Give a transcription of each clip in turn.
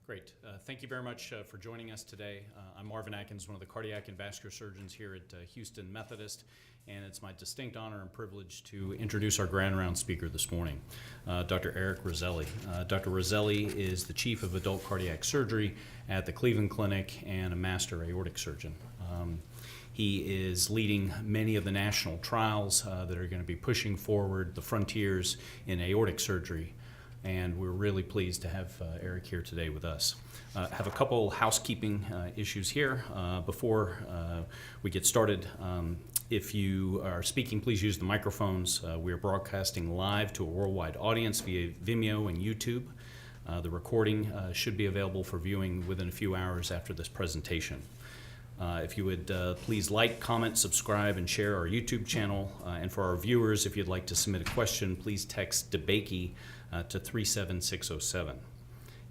Great. Thank you very much for joining us today. I'm Marvin Atkins, one of the cardiac and vascular surgeons here at Houston Methodist, and it's my distinct honor and privilege to introduce our grand round speaker this morning, Dr. Eric Roselli. Dr. Roselli is the chief of adult cardiac surgery at the Cleveland Clinic and a master aortic surgeon. He is leading many of the national trials that are going to be pushing forward the frontiers in aortic surgery. And we're really pleased to have Eric here today with us. Have a couple housekeeping issues here before we get started. If you are speaking, please use the microphones. We are broadcasting live to a worldwide audience via Vimeo and YouTube. The recording should be available for viewing within a few hours after this presentation. If you would please like, comment, subscribe, and share our YouTube channel. And for our viewers, if you'd like to submit a question, please text DeBakey to 37607.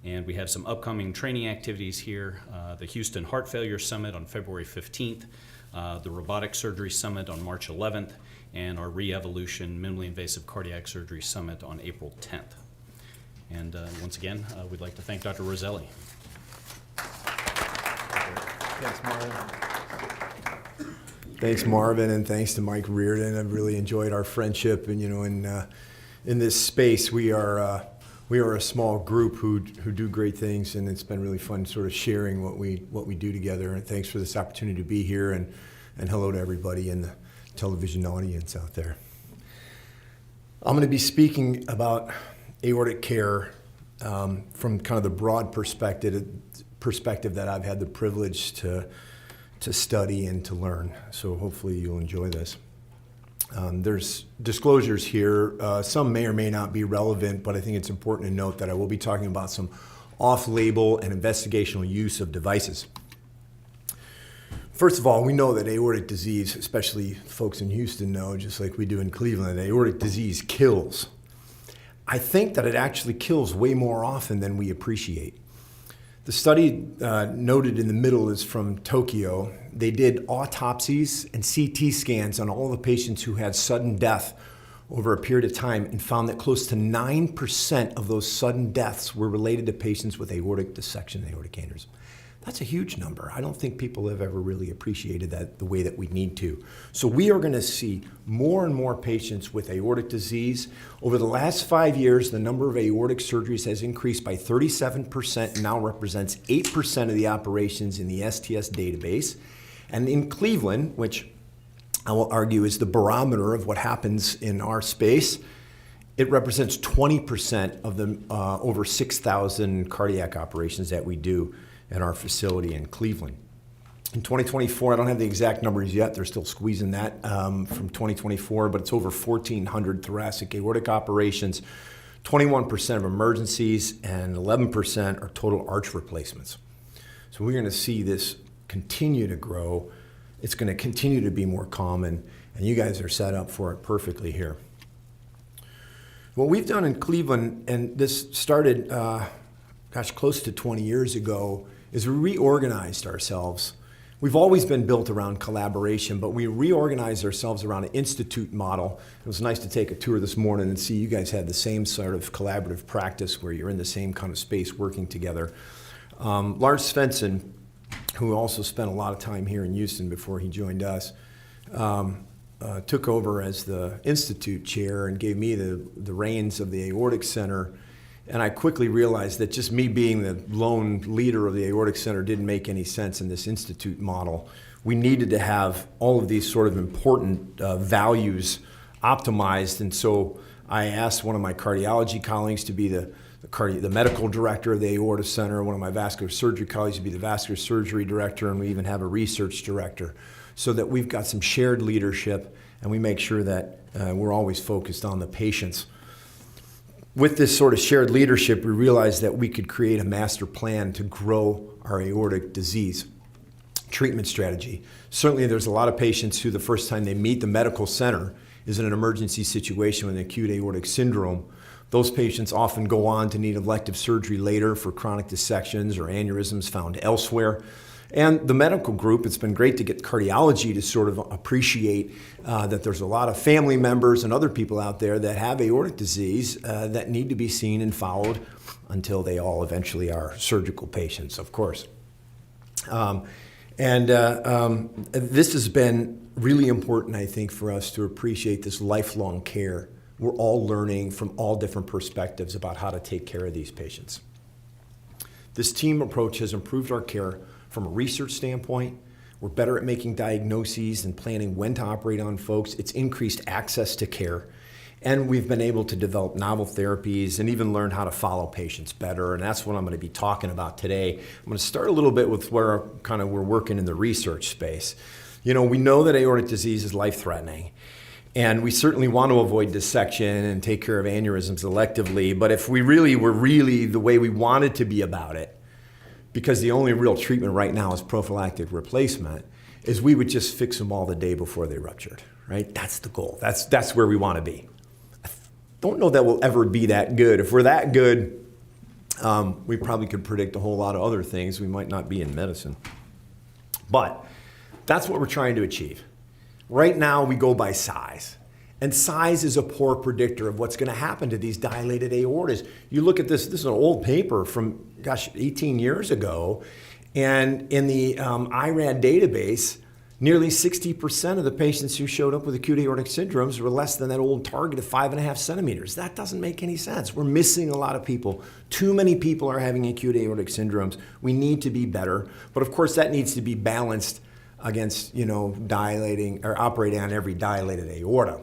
And we have some upcoming training activities here, the Houston Heart Failure Summit on February 15th, the Robotic Surgery Summit on March 11th, and our Re-Evolution Minimally Invasive Cardiac Surgery Summit on April 10th. And once again, we'd like to thank Dr. Roselli. Thanks, Marvin. Thanks, Marvin, and thanks to Mike Reardon. I've really enjoyed our friendship, and in this space, we are a small group who do great things, and it's been really fun sort of sharing what we do together. And thanks for this opportunity to be here, and hello to everybody in the television audience out there. I'm going to be speaking about aortic care from kind of the broad perspective that I've had the privilege to study and to learn. So hopefully you'll enjoy this. There's disclosures here. Some may or may not be relevant, but I think it's important to note that I will be talking about some off-label and investigational use of devices. First of all, we know that aortic disease, especially folks in Houston know, just like we do in Cleveland, aortic disease kills. I think that it actually kills way more often than we appreciate. The study noted in the middle is from Tokyo. They did autopsies and CT scans on all the patients who had sudden death over a period of time and found that close to 9% of those sudden deaths were related to patients with aortic dissection and aortic aneurysm. That's a huge number. I don't think people have ever really appreciated that the way that we need to. So we are going to see more and more patients with aortic disease. Over the last 5 years, the number of aortic surgeries has increased by 37% and now represents 8% of the operations in the STS database. And in Cleveland, which I will argue is the barometer of what happens in our space, it represents 20% of the over 6,000 cardiac operations that we do at our facility in Cleveland. In 2024, I don't have the exact numbers yet. They're still squeezing that from 2024, but it's over 1,400 thoracic aortic operations, 21% of emergencies, and 11% are total arch replacements. So we're going to see this continue to grow. It's going to continue to be more common, and you guys are set up for it perfectly here. What we've done in Cleveland, and this started, close to 20 years ago, is we reorganized ourselves. We've always been built around collaboration, but we reorganized ourselves around an institute model. It was nice to take a tour this morning and see you guys had the same sort of collaborative practice where you're in the same kind of space working together. Lars Svensson, who also spent a lot of time here in Houston before he joined us, took over as the institute chair and gave me the reins of the Aortic Center. And I quickly realized that just me being the lone leader of the Aortic Center didn't make any sense in this institute model. We needed to have all of these sort of important values optimized. And so I asked one of my cardiology colleagues to be the medical director of the Aorta Center, one of my vascular surgery colleagues to be the vascular surgery director, and we even have a research director, so that we've got some shared leadership and we make sure that we're always focused on the patients. With this sort of shared leadership, we realized that we could create a master plan to grow our aortic disease treatment strategy. Certainly there's a lot of patients who the first time they meet the medical center is in an emergency situation with an acute aortic syndrome. Those patients often go on to need elective surgery later for chronic dissections or aneurysms found elsewhere. And the medical group, it's been great to get cardiology to sort of appreciate that there's a lot of family members and other people out there that have aortic disease that need to be seen and followed until they all eventually are surgical patients, of course. This has been really important, I think, for us to appreciate this lifelong care. We're all learning from all different perspectives about how to take care of these patients. This team approach has improved our care from a research standpoint. We're better at making diagnoses and planning when to operate on folks. It's increased access to care. And we've been able to develop novel therapies and even learn how to follow patients better. And that's what I'm going to be talking about today. I'm going to start a little bit with where we're working in the research space. You know, we know that aortic disease is life-threatening. And we certainly want to avoid dissection and take care of aneurysms electively. But if we really were the way we wanted to be about it, because the only real treatment right now is prophylactic replacement, is we would just fix them all the day before they ruptured, right? That's the goal. That's where we want to be. I don't know that we'll ever be that good. If we're that good, we probably could predict a whole lot of other things. We might not be in medicine. But that's what we're trying to achieve. Right now, we go by size. And size is a poor predictor of what's going to happen to these dilated aortas. You look at this is an old paper from, 18 years ago, And in the IRAD database, nearly 60% of the patients who showed up with acute aortic syndromes were less than that old target of 5.5 centimeters. That doesn't make any sense. We're missing a lot of people. Too many people are having acute aortic syndromes. We need to be better. But of course, that needs to be balanced against, dilating or operating on every dilated aorta.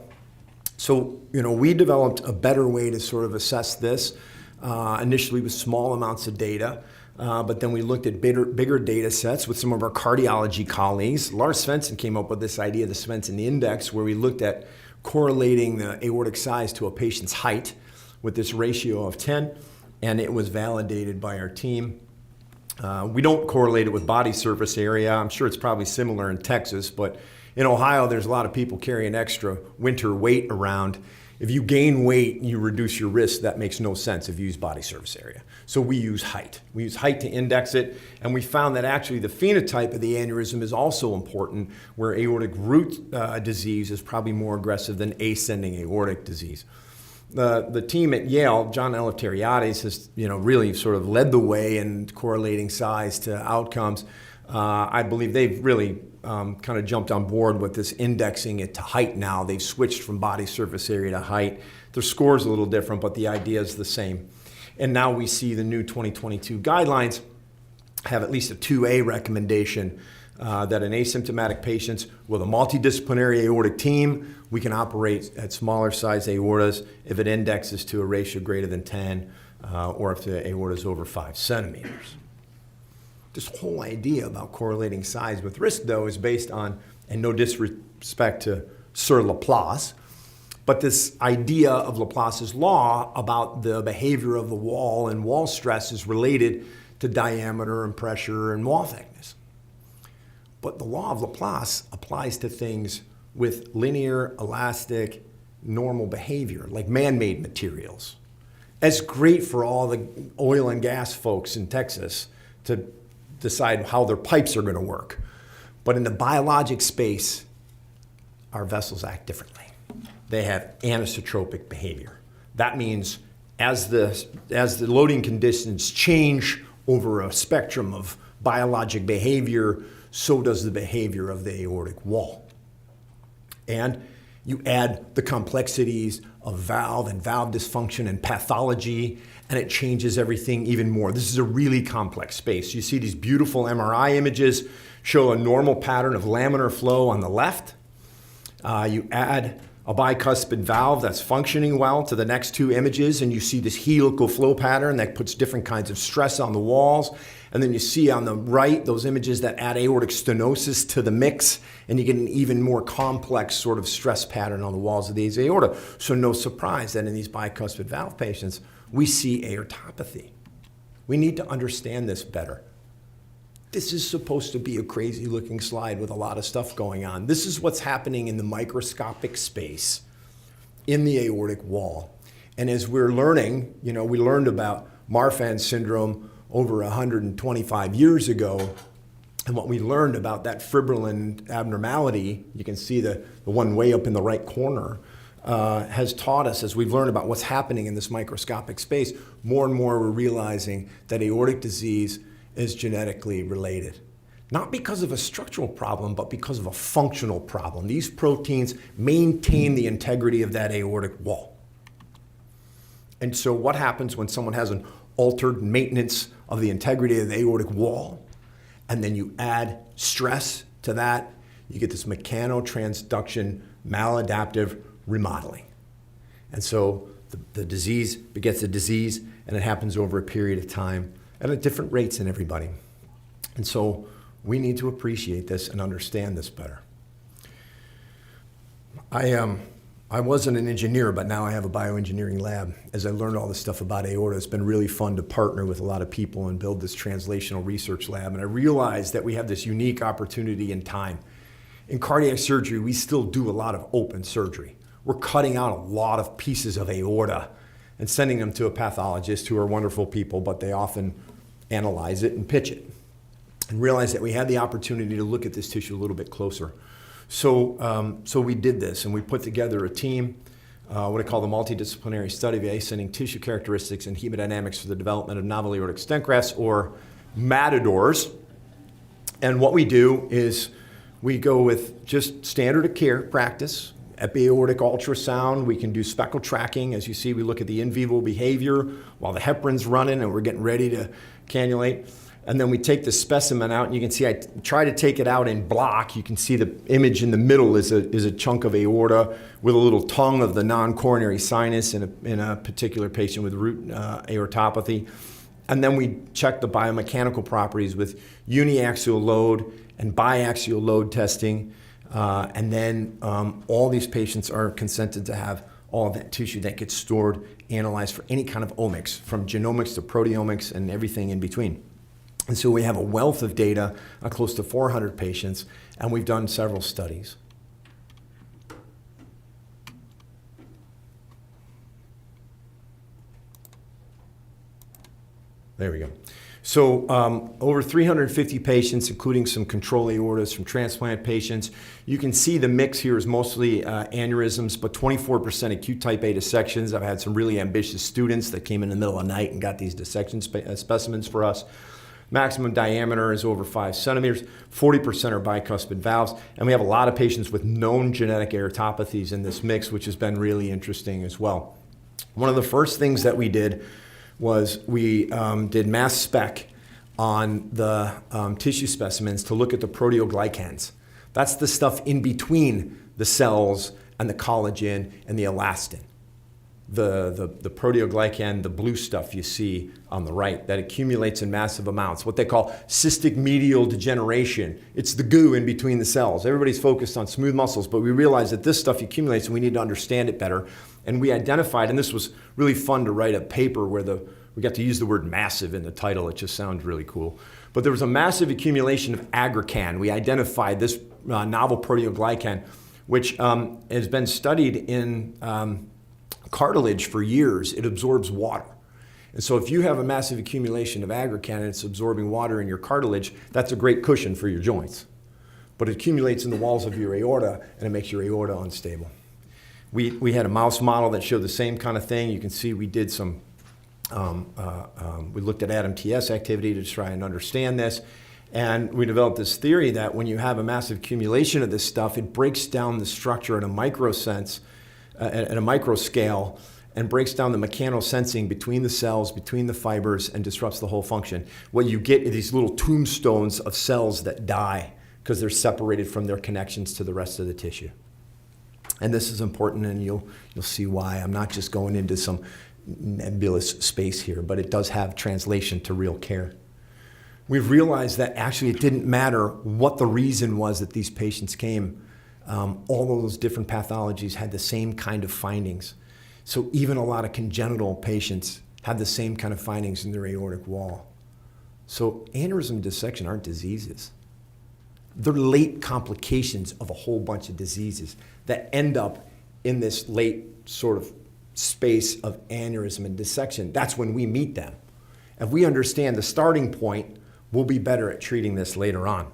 So, we developed a better way to sort of assess this, initially with small amounts of data. But then we looked at bigger data sets with some of our cardiology colleagues. Lars Svensson came up with this idea, the Svensson Index, where we looked at correlating the aortic size to a patient's height with this ratio of 10, and it was validated by our team. We don't correlate it with body surface area. I'm sure it's probably similar in Texas, but in Ohio, there's a lot of people carrying extra winter weight around. If you gain weight and you reduce your risk, that makes no sense if you use body surface area. So we use height. We use height to index it, and we found that actually the phenotype of the aneurysm is also important, where aortic root disease is probably more aggressive than ascending aortic disease. The team at Yale, John Eleftheriades, has really sort of led the way in correlating size to outcomes. I believe they've really kind of jumped on board with this indexing it to height now. They've switched from body surface area to height. Their score's a little different, but the idea is the same. And now we see the new 2022 guidelines have at least a 2A recommendation that in asymptomatic patients with a multidisciplinary aortic team, we can operate at smaller size aortas if it indexes to a ratio greater than 10 or if the aorta is over 5 centimeters. This whole idea about correlating size with risk, though, is based on, and no disrespect to Sir Laplace, but this idea of Laplace's law about the behavior of the wall and wall stress is related to diameter and pressure and wall thickness. But the law of Laplace applies to things with linear, elastic, normal behavior, like man-made materials. It's great for all the oil and gas folks in Texas to decide how their pipes are going to work. But in the biologic space, our vessels act differently. They have anisotropic behavior. That means as the loading conditions change over a spectrum of biologic behavior, so does the behavior of the aortic wall. And you add the complexities of valve and valve dysfunction and pathology, and it changes everything even more. This is a really complex space. You see these beautiful MRI images show a normal pattern of laminar flow on the left. You add a bicuspid valve that's functioning well to the next two images, and you see this helical flow pattern that puts different kinds of stress on the walls. And then you see on the right those images that add aortic stenosis to the mix, and you get an even more complex sort of stress pattern on the walls of these aorta. So no surprise that in these bicuspid valve patients, we see aortopathy. We need to understand this better. This is supposed to be a crazy looking slide with a lot of stuff going on. This is what's happening in the microscopic space in the aortic wall. And as we're learning, we learned about Marfan syndrome over 125 years ago. And what we learned about that fibrillin abnormality, you can see the one way up in the right corner, has taught us, as we've learned about what's happening in this microscopic space, more and more we're realizing that aortic disease is genetically related. Not because of a structural problem, but because of a functional problem. These proteins maintain the integrity of that aortic wall. And so what happens when someone has an altered maintenance of the integrity of the aortic wall, and then you add stress to that, you get this mechanotransduction maladaptive remodeling. And so the disease begets a disease, and it happens over a period of time and at different rates in everybody. And so we need to appreciate this and understand this better. I wasn't an engineer, but now I have a bioengineering lab. As I learned all this stuff about aorta, it's been really fun to partner with a lot of people and build this translational research lab. And I realized that we have this unique opportunity in time. In cardiac surgery, we still do a lot of open surgery. We're cutting out a lot of pieces of aorta and sending them to a pathologist, who are wonderful people, but they often analyze it and pitch it. And realize that we had the opportunity to look at this tissue a little bit closer. So we did this, and we put together a team, what I call the multidisciplinary study of ascending tissue characteristics and hemodynamics for the development of novel aortic stent grafts, or matadors. And what we do is we go with just standard of care practice, epi-aortic ultrasound. We can do speckle tracking. As you see, we look at the in vivo behavior while the heparin's running and we're getting ready to cannulate. And then we take the specimen out, and you can see I try to take it out in block. You can see the image in the middle is a chunk of aorta with a little tongue of the non-coronary sinus in a particular patient with root aortopathy. And then we check the biomechanical properties with uniaxial load and biaxial load testing. And then all these patients are consented to have all of that tissue that gets stored, analyzed for any kind of omics, from genomics to proteomics and everything in between. And so we have a wealth of data, close to 400 patients, and we've done several studies. There we go. So over 350 patients, including some control aortas from transplant patients. You can see the mix here is mostly aneurysms, but 24% acute type A dissections. I've had some really ambitious students that came in the middle of the night and got these dissection specimens for us. Maximum diameter is over 5 centimeters, 40% are bicuspid valves, and we have a lot of patients with known genetic aortopathies in this mix, which has been really interesting as well. One of the first things that we did was we did mass spec on the tissue specimens to look at the proteoglycans. That's the stuff in between the cells and the collagen and the elastin. The proteoglycan, the blue stuff you see on the right, that accumulates in massive amounts, what they call cystic medial degeneration. It's the goo in between the cells. Everybody's focused on smooth muscles, but we realize that this stuff accumulates and we need to understand it better. And we identified, and this was really fun to write a paper where we got to use the word massive in the title. It just sounds really cool. But there was a massive accumulation of aggrecan. We identified this novel proteoglycan, which has been studied in cartilage for years. It absorbs water. And so if you have a massive accumulation of aggrecan and it's absorbing water in your cartilage, that's a great cushion for your joints. But it accumulates in the walls of your aorta and it makes your aorta unstable. We had a mouse model that showed the same kind of thing. You can see we did some, we looked at ADAM-TS activity to try and understand this. And we developed this theory that when you have a massive accumulation of this stuff, it breaks down the structure at a micro sense, at a micro scale, and breaks down the mechanosensing between the cells, between the fibers, and disrupts the whole function. What you get are these little tombstones of cells that die because they're separated from their connections to the rest of the tissue. And this is important, and you'll see why. I'm not just going into some nebulous space here, but it does have translation to real care. We've realized that actually it didn't matter what the reason was that these patients came. All of those different pathologies had the same kind of findings. So even a lot of congenital patients had the same kind of findings in their aortic wall. So aneurysm dissection aren't diseases. They're late complications of a whole bunch of diseases that end up in this late sort of space of aneurysm and dissection. That's when we meet them. If we understand the starting point, we'll be better at treating this later on.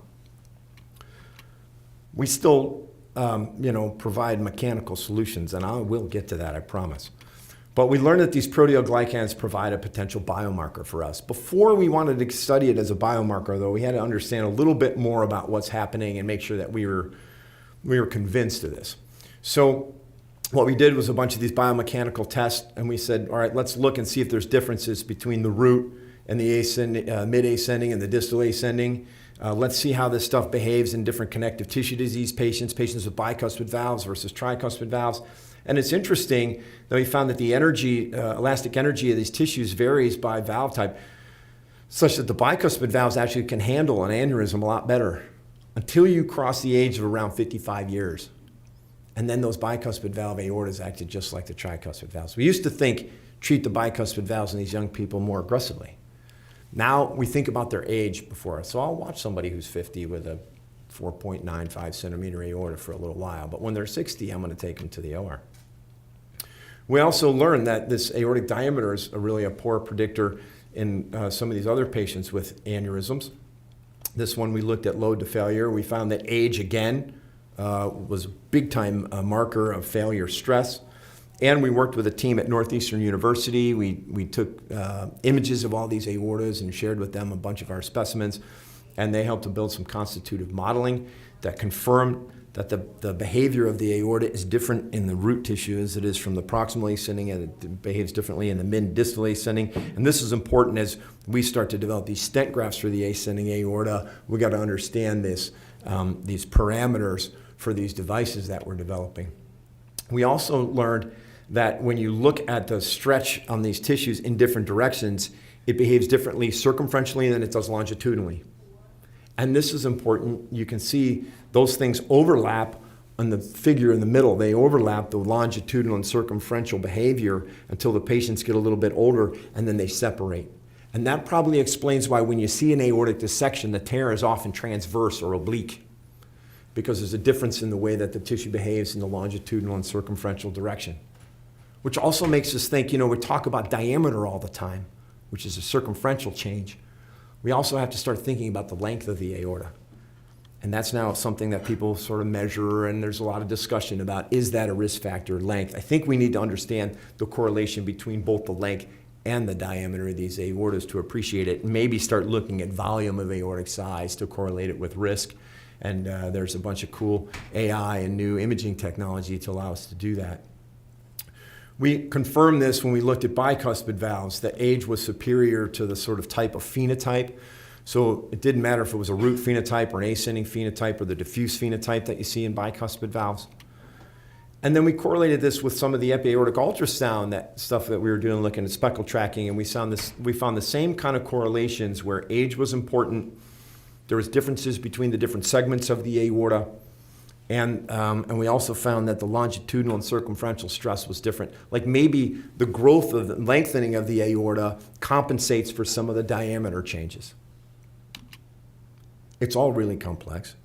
We still provide mechanical solutions, and I will get to that, I promise. But we learned that these proteoglycans provide a potential biomarker for us. Before we wanted to study it as a biomarker, though, we had to understand a little bit more about what's happening and make sure that we were convinced of this. So what we did was a bunch of these biomechanical tests, and we said, all right, let's look and see if there's differences between the root and the mid-ascending and the distal ascending. Let's see how this stuff behaves in different connective tissue disease patients with bicuspid valves versus tricuspid valves. And it's interesting that we found that the energy, elastic energy of these tissues varies by valve type, such that the bicuspid valves actually can handle an aneurysm a lot better until you cross the age of around 55 years. And then those bicuspid valve aortas acted just like the tricuspid valves. We used to treat the bicuspid valves in these young people more aggressively. Now we think about their age before. So I'll watch somebody who's 50 with a 4.95 centimeter aorta for a little while. But when they're 60, I'm going to take them to the OR. We also learned that this aortic diameter is really a poor predictor in some of these other patients with aneurysms. This one we looked at load to failure. We found that age, again, was a big-time marker of failure stress. And we worked with a team at Northeastern University. We took images of all these aortas and shared with them a bunch of our specimens. and they helped to build some constitutive modeling that confirmed that the behavior of the aorta is different in the root tissue as it is from the proximal ascending, and it behaves differently in the mid-distal ascending. And this is important as we start to develop these stent grafts for the ascending aorta. We got to understand this, these parameters for these devices that we're developing. We also learned that when you look at the stretch on these tissues in different directions, it behaves differently circumferentially than it does longitudinally. And this is important. You can see those things overlap on the figure in the middle. They overlap the longitudinal and circumferential behavior until the patients get a little bit older, and then they separate. And that probably explains why when you see an aortic dissection, the tear is often transverse or oblique, because there's a difference in the way that the tissue behaves in the longitudinal and circumferential direction. Which also makes us think, we talk about diameter all the time, which is a circumferential change. We also have to start thinking about the length of the aorta. And that's now something that people sort of measure, and there's a lot of discussion about, is that a risk factor, length? I think we need to understand the correlation between both the length and the diameter of these aortas to appreciate it, and maybe start looking at volume of aortic size to correlate it with risk. And there's a bunch of cool AI and new imaging technology to allow us to do that. We confirmed this when we looked at bicuspid valves, that age was superior to the sort of type of phenotype. So it didn't matter if it was a root phenotype or an ascending phenotype or the diffuse phenotype that you see in bicuspid valves. And then we correlated this with some of the epiaortic ultrasound, that stuff that we were doing, looking at speckle tracking, and we found the same kind of correlations where age was important. There was differences between the different segments of the aorta. And we also found that the longitudinal and circumferential stress was different. Like maybe the growth of the lengthening of the aorta compensates for some of the diameter changes. It's all really complex.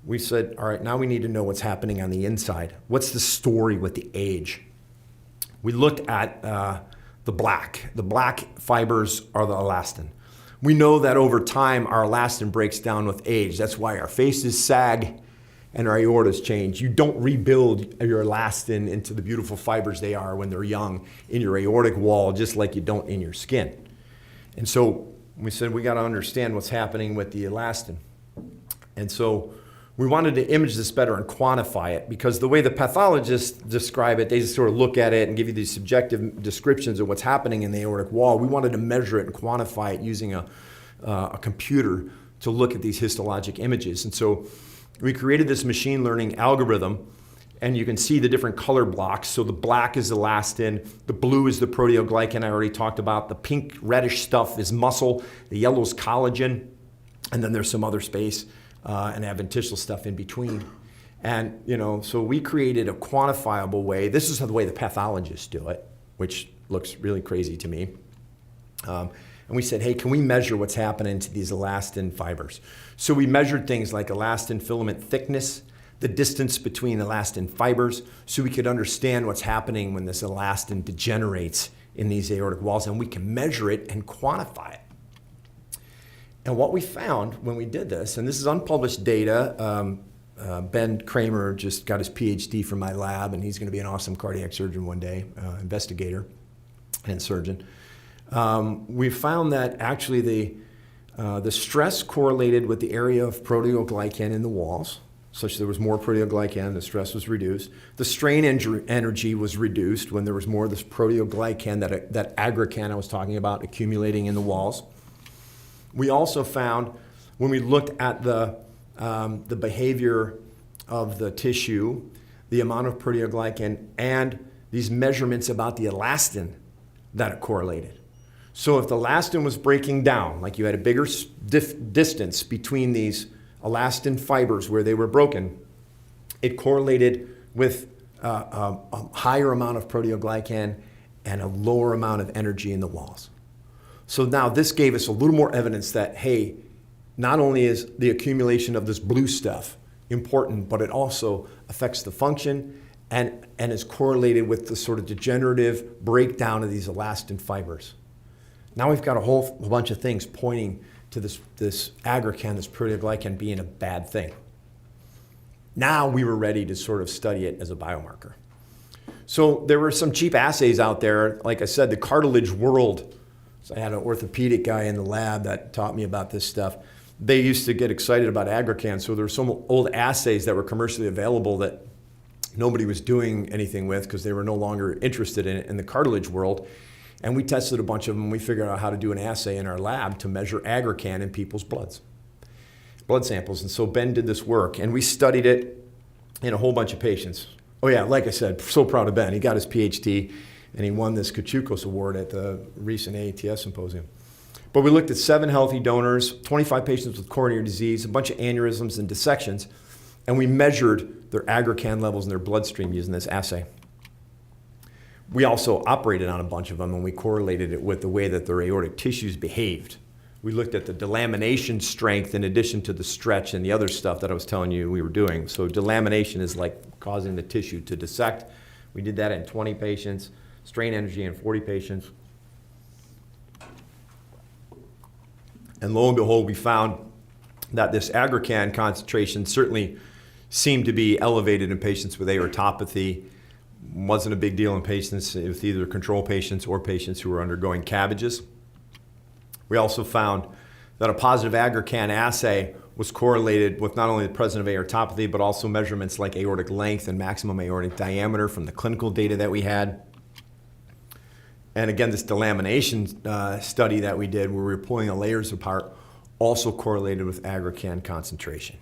We said, all right, now we need to know what's happening on the inside. What's the story with the age? We looked at the black. The black fibers are the elastin. We know that over time, our elastin breaks down with age. That's why our faces sag and our aortas change. You don't rebuild your elastin into the beautiful fibers they are when they're young in your aortic wall, just like you don't in your skin. And so we said we got to understand what's happening with the elastin. And so we wanted to image this better and quantify it, because the way the pathologists describe it, they just sort of look at it and give you these subjective descriptions of what's happening in the aortic wall. We wanted to measure it and quantify it using a computer to look at these histologic images. And so we created this machine learning algorithm, and you can see the different color blocks. So the black is elastin, the blue is the proteoglycan I already talked about, the pink reddish stuff is muscle, the yellow is collagen, and then there's some other space and adventitial stuff in between. And so we created a quantifiable way. This is the way the pathologists do it, which looks really crazy to me. And we said, hey, can we measure what's happening to these elastin fibers? So we measured things like elastin filament thickness, the distance between elastin fibers, so we could understand what's happening when this elastin degenerates in these aortic walls, and we can measure it and quantify it. And what we found when we did this, and this is unpublished data, Ben Kramer just got his PhD from my lab, and he's going to be an awesome cardiac surgeon one day, investigator and surgeon. We found that actually the stress correlated with the area of proteoglycan in the walls, such there was more proteoglycan, the stress was reduced. The strain energy was reduced when there was more of this proteoglycan, that aggrecan I was talking about, accumulating in the walls. We also found, when we looked at the behavior of the tissue, the amount of proteoglycan, and these measurements about the elastin, that it correlated. So if the elastin was breaking down, like you had a bigger distance between these elastin fibers where they were broken, it correlated with a higher amount of proteoglycan and a lower amount of energy in the walls. So now this gave us a little more evidence that, hey, not only is the accumulation of this blue stuff important, but it also affects the function and is correlated with the sort of degenerative breakdown of these elastin fibers. Now we've got a whole bunch of things pointing to this aggrecan, this proteoglycan being a bad thing. Now we were ready to sort of study it as a biomarker. So there were some cheap assays out there. Like I said, the cartilage world. So I had an orthopedic guy in the lab that taught me about this stuff. they used to get excited about aggrecan. So there were some old assays that were commercially available that nobody was doing anything with because they were no longer interested in it in the cartilage world. And we tested a bunch of them. We figured out how to do an assay in our lab to measure aggrecan in people's blood samples. And so Ben did this work, and we studied it in a whole bunch of patients. Oh yeah, like I said, so proud of Ben. He got his PhD, and he won this Kachukos Award at the recent AATS symposium. But we looked at 7 healthy donors, 25 patients with coronary disease, a bunch of aneurysms and dissections, and we measured their aggrecan levels in their bloodstream using this assay. We also operated on a bunch of them, and we correlated it with the way that their aortic tissues behaved. We looked at the delamination strength in addition to the stretch and the other stuff that I was telling you we were doing. So delamination is like causing the tissue to dissect. We did that in 20 patients, strain energy in 40 patients. And lo and behold, we found that this aggrecan concentration certainly seemed to be elevated in patients with aortopathy. Wasn't a big deal in patients with either control patients or patients who were undergoing CABGs. We also found that a positive aggrecan assay was correlated with not only the presence of aortopathy, but also measurements like aortic length and maximum aortic diameter from the clinical data that we had. And again, this delamination study that we did where we were pulling the layers apart also correlated with aggrecan concentration.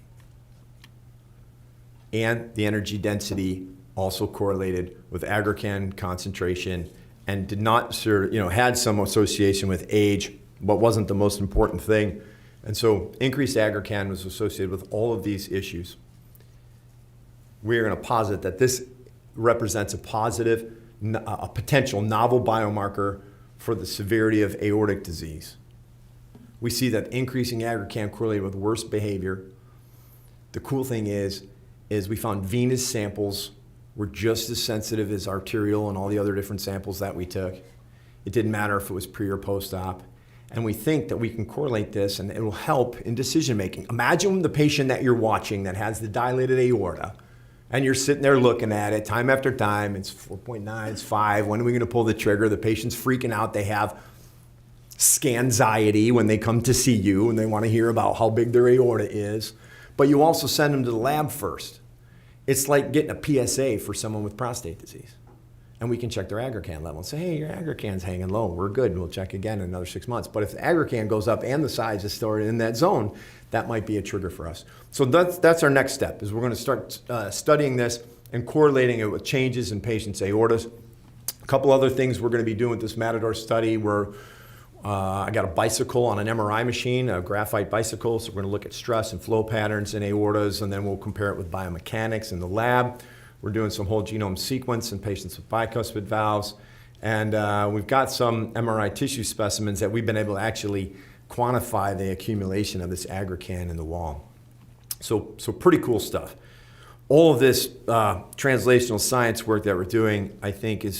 And the energy density also correlated with aggrecan concentration and did not, had some association with age, but wasn't the most important thing. And so increased aggrecan was associated with all of these issues. We're going to posit that this represents a potential novel biomarker for the severity of aortic disease. We see that increasing aggrecan correlated with worse behavior. The cool thing is we found venous samples were just as sensitive as arterial and all the other different samples that we took. It didn't matter if it was pre or post-op. And we think that we can correlate this and it will help in decision making. Imagine the patient that you're watching that has the dilated aorta and you're sitting there looking at it time after time. It's 4.9, it's 5. When are we going to pull the trigger? The patient's freaking out. They have scanxiety when they come to see you and they want to hear about how big their aorta is. But you also send them to the lab first. It's like getting a PSA for someone with prostate disease. And we can check their aggrecan level and say, hey, your aggrecan's hanging low. We're good. We'll check again in another 6 months. But if the aggrecan goes up and the size is stored in that zone, that might be a trigger for us. So that's our next step, is we're going to start studying this and correlating it with changes in patients' aortas. A couple other things we're going to be doing with this Matador study where I got a bicycle on an MRI machine, a graphite bicycle. So we're going to look at stress and flow patterns in aortas, and then we'll compare it with biomechanics in the lab. We're doing some whole genome sequence in patients with bicuspid valves. And we've got some MRI tissue specimens that we've been able to actually quantify the accumulation of this aggrecan in the wall. So pretty cool stuff. All of this translational science work that we're doing, I think going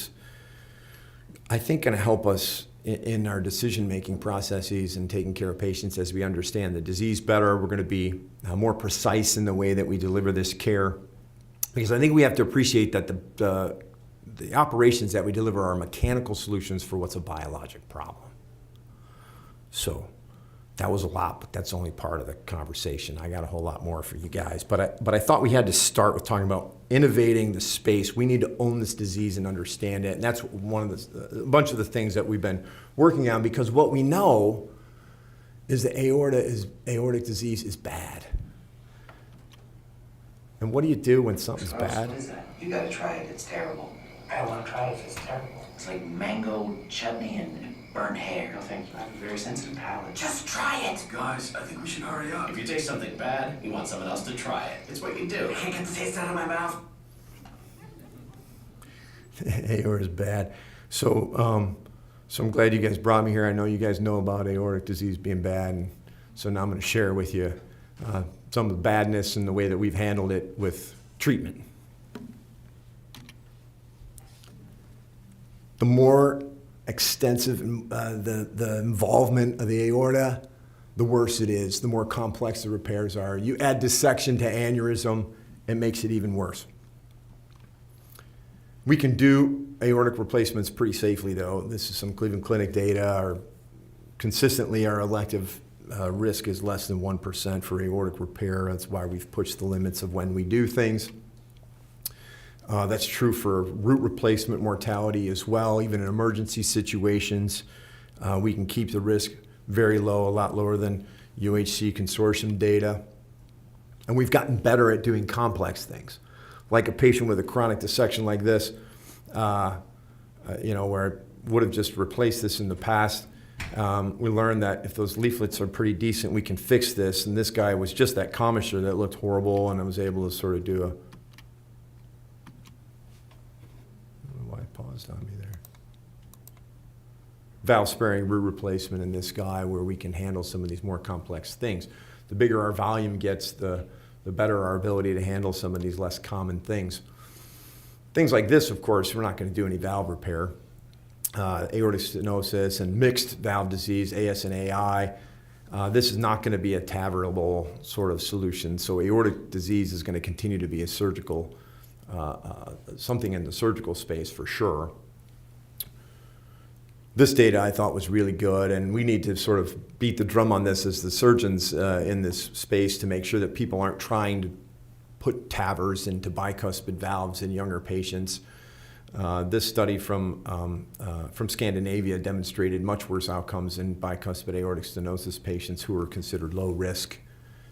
to help us in our decision-making processes and taking care of patients as we understand the disease better. We're going to be more precise in the way that we deliver this care. Because I think we have to appreciate that the operations that we deliver are mechanical solutions for what's a biologic problem. So that was a lot, but that's only part of the conversation. I got a whole lot more for you guys. But I thought we had to start with talking about innovating the space. We need to own this disease and understand it. And that's one of a bunch of the things that we've been working on, because what we know is that aortic disease is bad. And what do you do when something's bad? What is that? You gotta try it. It's terrible. I want to try it if it's terrible. It's like mango chutney and burnt hair. No, thank you. I have a very sensitive palate. Just try it. Guys, I think we should hurry up. If you taste something bad, you want someone else to try it. It's what you do. I can't get the taste out of my mouth. Aorta is bad. So I'm glad you guys brought me here. I know you guys know about aortic disease being bad, and so now I'm going to share with you some of the badness and the way that we've handled it with treatment. The more extensive the involvement of the aorta, the worse it is, the more complex the repairs are. You add dissection to aneurysm, it makes it even worse. We can do aortic replacements pretty safely, though. This is some Cleveland Clinic data. Consistently, our elective risk is less than 1% for aortic repair. That's why we've pushed the limits of when we do things. That's true for root replacement mortality as well. Even in emergency situations, we can keep the risk very low, a lot lower than UHC consortium data. And we've gotten better at doing complex things. Like a patient with a chronic dissection like this, where it would have just replaced this in the past. We learned that if those leaflets are pretty decent, we can fix this. And this guy was just that commissure that looked horrible, and I was able to sort of do a, I don't know why it paused on me there. Valve-sparing root replacement in this guy where we can handle some of these more complex things. The bigger our volume gets, the better our ability to handle some of these less common things. Things like this, of course, we're not going to do any valve repair. Aortic stenosis and mixed valve disease, AS and AI, this is not going to be a TAVRable sort of solution. So aortic disease is going to continue to be a surgical, something in the surgical space for sure. This data I thought was really good, and we need to sort of beat the drum on this as the surgeons in this space to make sure that people aren't trying to put TAVRs into bicuspid valves in younger patients. This study from Scandinavia demonstrated much worse outcomes in bicuspid aortic stenosis patients who are considered low risk.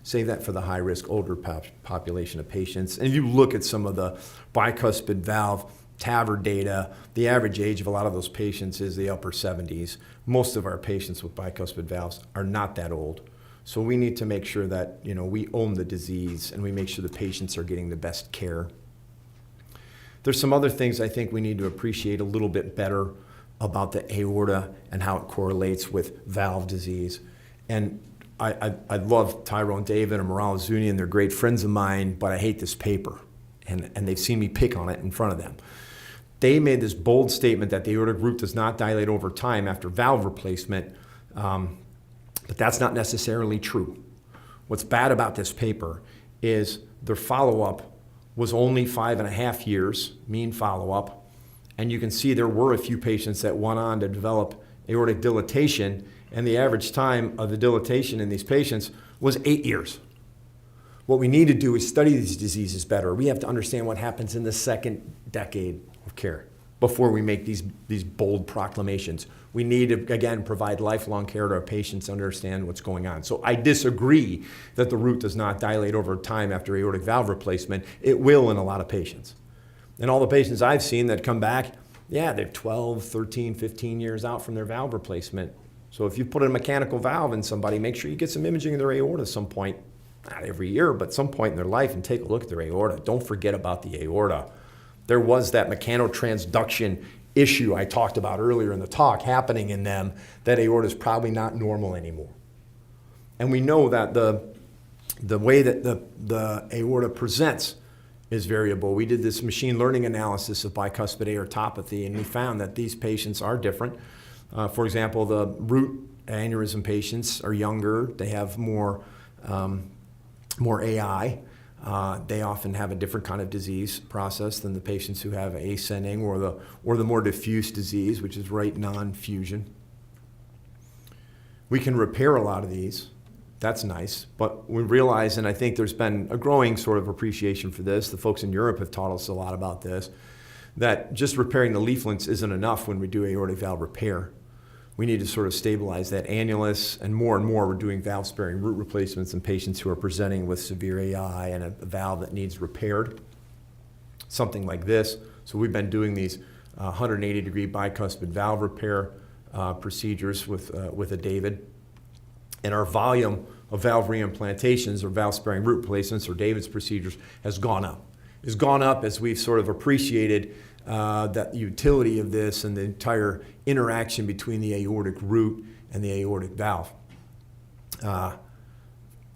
Save that for the high risk older population of patients. And if you look at some of the bicuspid valve TAVR data, the average age of a lot of those patients is the upper 70s. Most of our patients with bicuspid valves are not that old. So we need to make sure that we own the disease and we make sure the patients are getting the best care. There's some other things I think we need to appreciate a little bit better about the aorta and how it correlates with valve disease. And I love Tyrone David and Morales Zuni, and they're great friends of mine, but I hate this paper. And they've seen me pick on it in front of them. They made this bold statement that the aortic root does not dilate over time after valve replacement, but that's not necessarily true. What's bad about this paper is their follow-up was only 5.5 years, mean follow-up, and you can see there were a few patients that went on to develop aortic dilatation, and the average time of the dilatation in these patients was 8 years. What we need to do is study these diseases better. We have to understand what happens in the second decade of care before we make these bold proclamations. We need to, again, provide lifelong care to our patients, understand what's going on. So I disagree that the root does not dilate over time after aortic valve replacement. It will in a lot of patients. And all the patients I've seen that come back, yeah, they're 12, 13, 15 years out from their valve replacement. So if you put a mechanical valve in somebody, make sure you get some imaging of their aorta at some point. Not every year, but some point in their life, and take a look at their aorta. Don't forget about the aorta. There was that mechanotransduction issue I talked about earlier in the talk happening in them. That aorta is probably not normal anymore. And we know that the way that the aorta presents is variable. We did this machine learning analysis of bicuspid aortopathy, and we found that these patients are different. For example, the root aneurysm patients are younger. They have more AI. They often have a different kind of disease process than the patients who have ascending or the more diffuse disease, which is right non-fusion. We can repair a lot of these. That's nice. But we realize, and I think there's been a growing sort of appreciation for this, the folks in Europe have taught us a lot about this, that just repairing the leaflets isn't enough when we do aortic valve repair. We need to sort of stabilize that annulus, and more we're doing valve-sparing root replacements in patients who are presenting with severe AI and a valve that needs repaired, something like this. So we've been doing these 180-degree bicuspid valve repair procedures with a David. And our volume of valve reimplantations or valve-sparing root replacements or David's procedures has gone up. It's gone up as we've sort of appreciated that utility of this and the entire interaction between the aortic root and the aortic valve.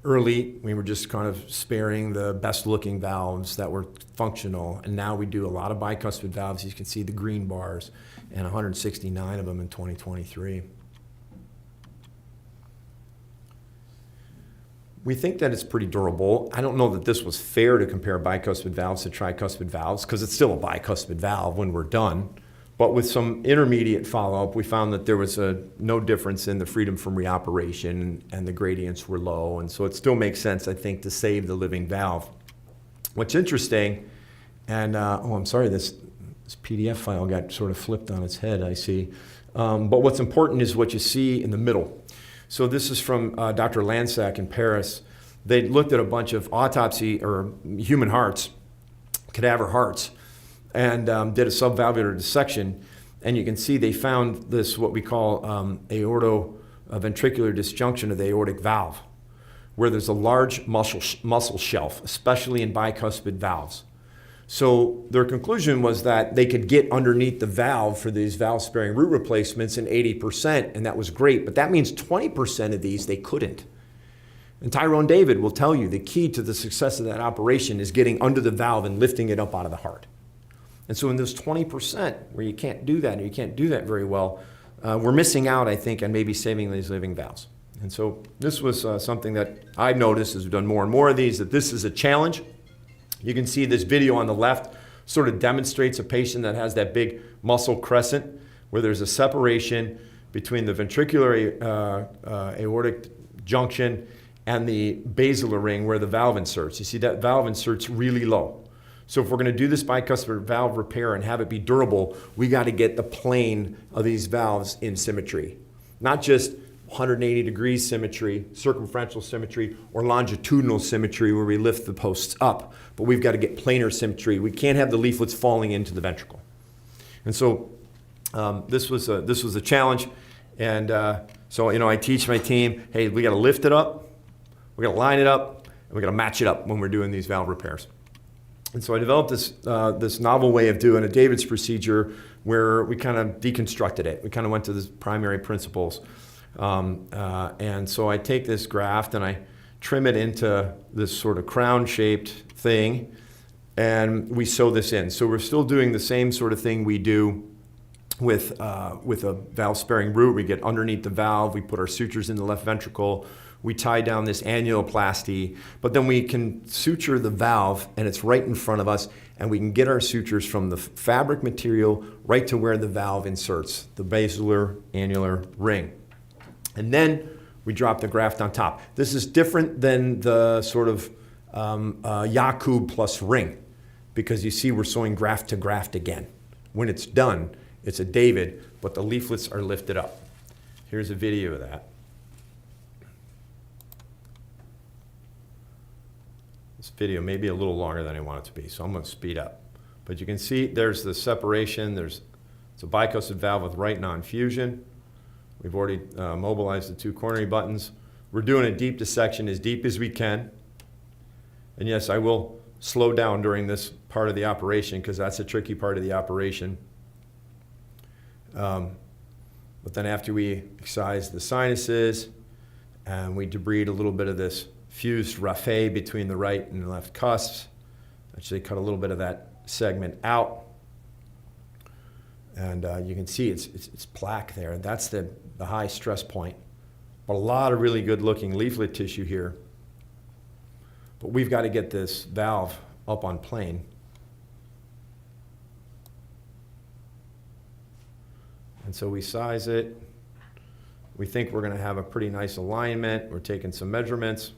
Early, we were just kind of sparing the best-looking valves that were functional, and now we do a lot of bicuspid valves. You can see the green bars, and 169 of them in 2023. We think that it's pretty durable. I don't know that this was fair to compare bicuspid valves to tricuspid valves because it's still a bicuspid valve when we're done. But with some intermediate follow-up, we found that there was no difference in the freedom from reoperation, and the gradients were low. And so it still makes sense, I think, to save the living valve. What's interesting, and I'm sorry, this PDF file got sort of flipped on its head, I see. But what's important is what you see in the middle. So this is from Dr. Lansac in Paris. They looked at a bunch of autopsy or human hearts, cadaver hearts, and did a subvalvular dissection. And you can see they found this, what we call aortoventricular disjunction of the aortic valve, where there's a large muscle shelf, especially in bicuspid valves. So their conclusion was that they could get underneath the valve for these valve-sparing root replacements in 80%, and that was great. But that means 20% of these they couldn't. And Tyrone David will tell you the key to the success of that operation is getting under the valve and lifting it up out of the heart. And so in those 20% where you can't do that, or you can't do that very well, we're missing out, I think, on maybe saving these living valves. And so this was something that I've noticed as we've done more and more of these, that this is a challenge. You can see this video on the left sort of demonstrates a patient that has that big muscle crescent where there's a separation between the ventricular aortic junction and the basilar ring where the valve inserts. You see that valve inserts really low. So if we're going to do this bicuspid valve repair and have it be durable, we got to get the plane of these valves in symmetry. Not just 180 degrees symmetry, circumferential symmetry, or longitudinal symmetry where we lift the posts up, but we've got to get planar symmetry. We can't have the leaflets falling into the ventricle. And so this was a challenge. And so I teach my team, hey, we got to lift it up, we got to line it up, and we got to match it up when we're doing these valve repairs. And so I developed this novel way of doing a David's procedure where we kind of deconstructed it. We kind of went to the primary principles. And so I take this graft and I trim it into this sort of crown-shaped thing, and we sew this in. So we're still doing the same sort of thing we do with a valve-sparing root. We get underneath the valve, we put our sutures in the left ventricle, we tie down this annuloplasty, but then we can suture the valve, and it's right in front of us, and we can get our sutures from the fabric material right to where the valve inserts, the basilar annular ring. And then we drop the graft on top. This is different than the sort of Yakub plus ring, because you see we're sewing graft to graft again. When it's done, it's a David, but the leaflets are lifted up. Here's a video of that. This video may be a little longer than I want it to be, so I'm going to speed up. But you can see there's the separation. It's a bicuspid valve with right non-fusion. We've already mobilized the two coronary buttons. We're doing a deep dissection as deep as we can. And yes, I will slow down during this part of the operation because that's a tricky part of the operation. But then after we excise the sinuses and we debride a little bit of this fused raphe between the right and the left cusps, actually cut a little bit of that segment out. And you can see it's plaque there. That's the high stress point. But a lot of really good looking leaflet tissue here. But we've got to get this valve up on plane. And so we size it. We think we're going to have a pretty nice alignment. We're taking some measurements.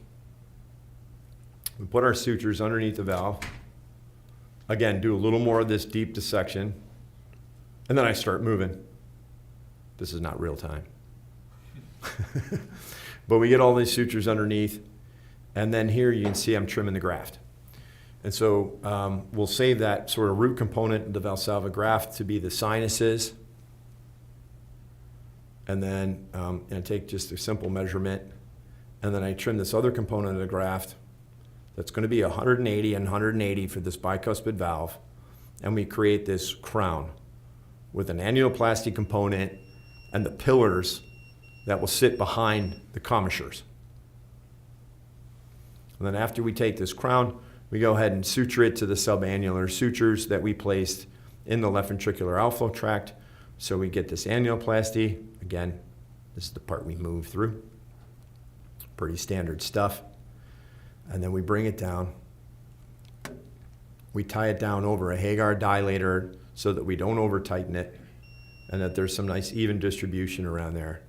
We put our sutures underneath the valve. Again, do a little more of this deep dissection. And then I start moving. This is not real time. But we get all these sutures underneath. And then here you can see I'm trimming the graft. And so we'll save that sort of root component of the Valsalva graft to be the sinuses. And then I take just a simple measurement. And then I trim this other component of the graft. That's going to be 180 and 180 for this bicuspid valve. And we create this crown with an annuloplasty component and the pillars that will sit behind the commissures. And then after we take this crown, we go ahead and suture it to the subannular sutures that we placed in the left ventricular outflow tract. So we get this annuloplasty. Again, this is the part we move through. Pretty standard stuff. And then we bring it down. We tie it down over a Hagar dilator so that we don't over tighten it. and that there's some nice even distribution around there.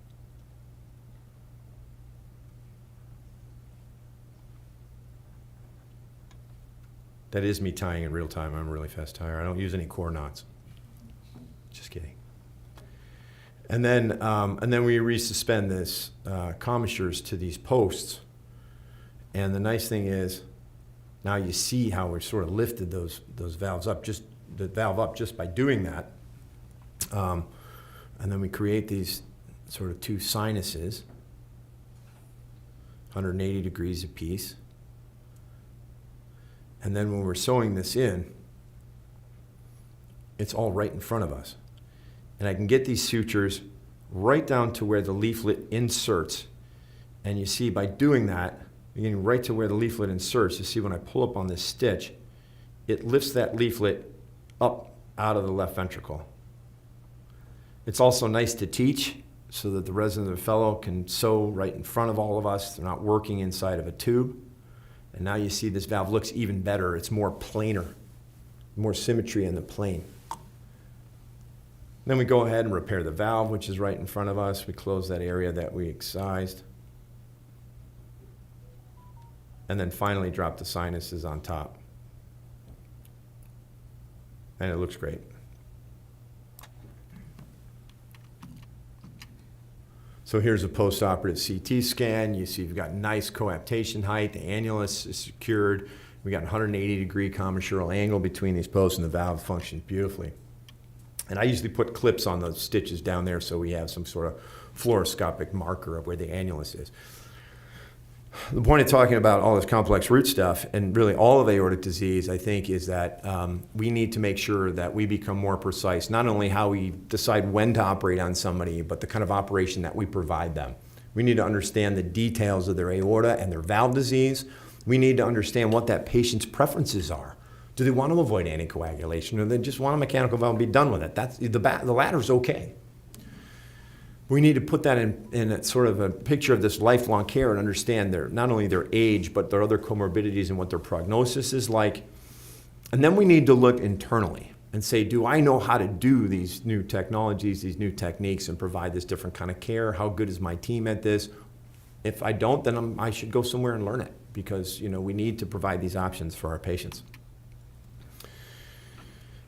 That is me tying in real time. I'm a really fast tyer. I don't use any core knots. Just kidding. And then we resuspend this commissures to these posts. And the nice thing is, now you see how we're sort of lifted those valves up, just the valve up just by doing that. And then we create these sort of two sinuses, 180 degrees apiece. And then when we're sewing this in, it's all right in front of us. And I can get these sutures right down to where the leaflet inserts. And you see by doing that, getting right to where the leaflet inserts, you see when I pull up on this stitch, it lifts that leaflet up out of the left ventricle. It's also nice to teach so that the resident fellow can sew right in front of all of us. They're not working inside of a tube. And now you see this valve looks even better. It's more planar, more symmetry in the plane. Then we go ahead and repair the valve, which is right in front of us. We close that area that we excised. And then finally drop the sinuses on top. And it looks great. So here's a post-operative CT scan. You see you've got nice coaptation height. The annulus is secured. We got 180 degree commissural angle between these posts, and the valve functions beautifully. And I usually put clips on those stitches down there so we have some sort of fluoroscopic marker of where the annulus is. The point of talking about all this complex root stuff, and really all of aortic disease, I think, is that we need to make sure that we become more precise, not only how we decide when to operate on somebody, but the kind of operation that we provide them. We need to understand the details of their aorta and their valve disease. We need to understand what that patient's preferences are. Do they want to avoid anticoagulation, or they just want a mechanical valve and be done with it? That's, the latter's okay. We need to put that in a sort of a picture of this lifelong care and understand not only their age, but their other comorbidities and what their prognosis is like. And then we need to look internally and say, do I know how to do these new technologies, these new techniques, and provide this different kind of care? How good is my team at this? If I don't, then I should go somewhere and learn it, because we need to provide these options for our patients.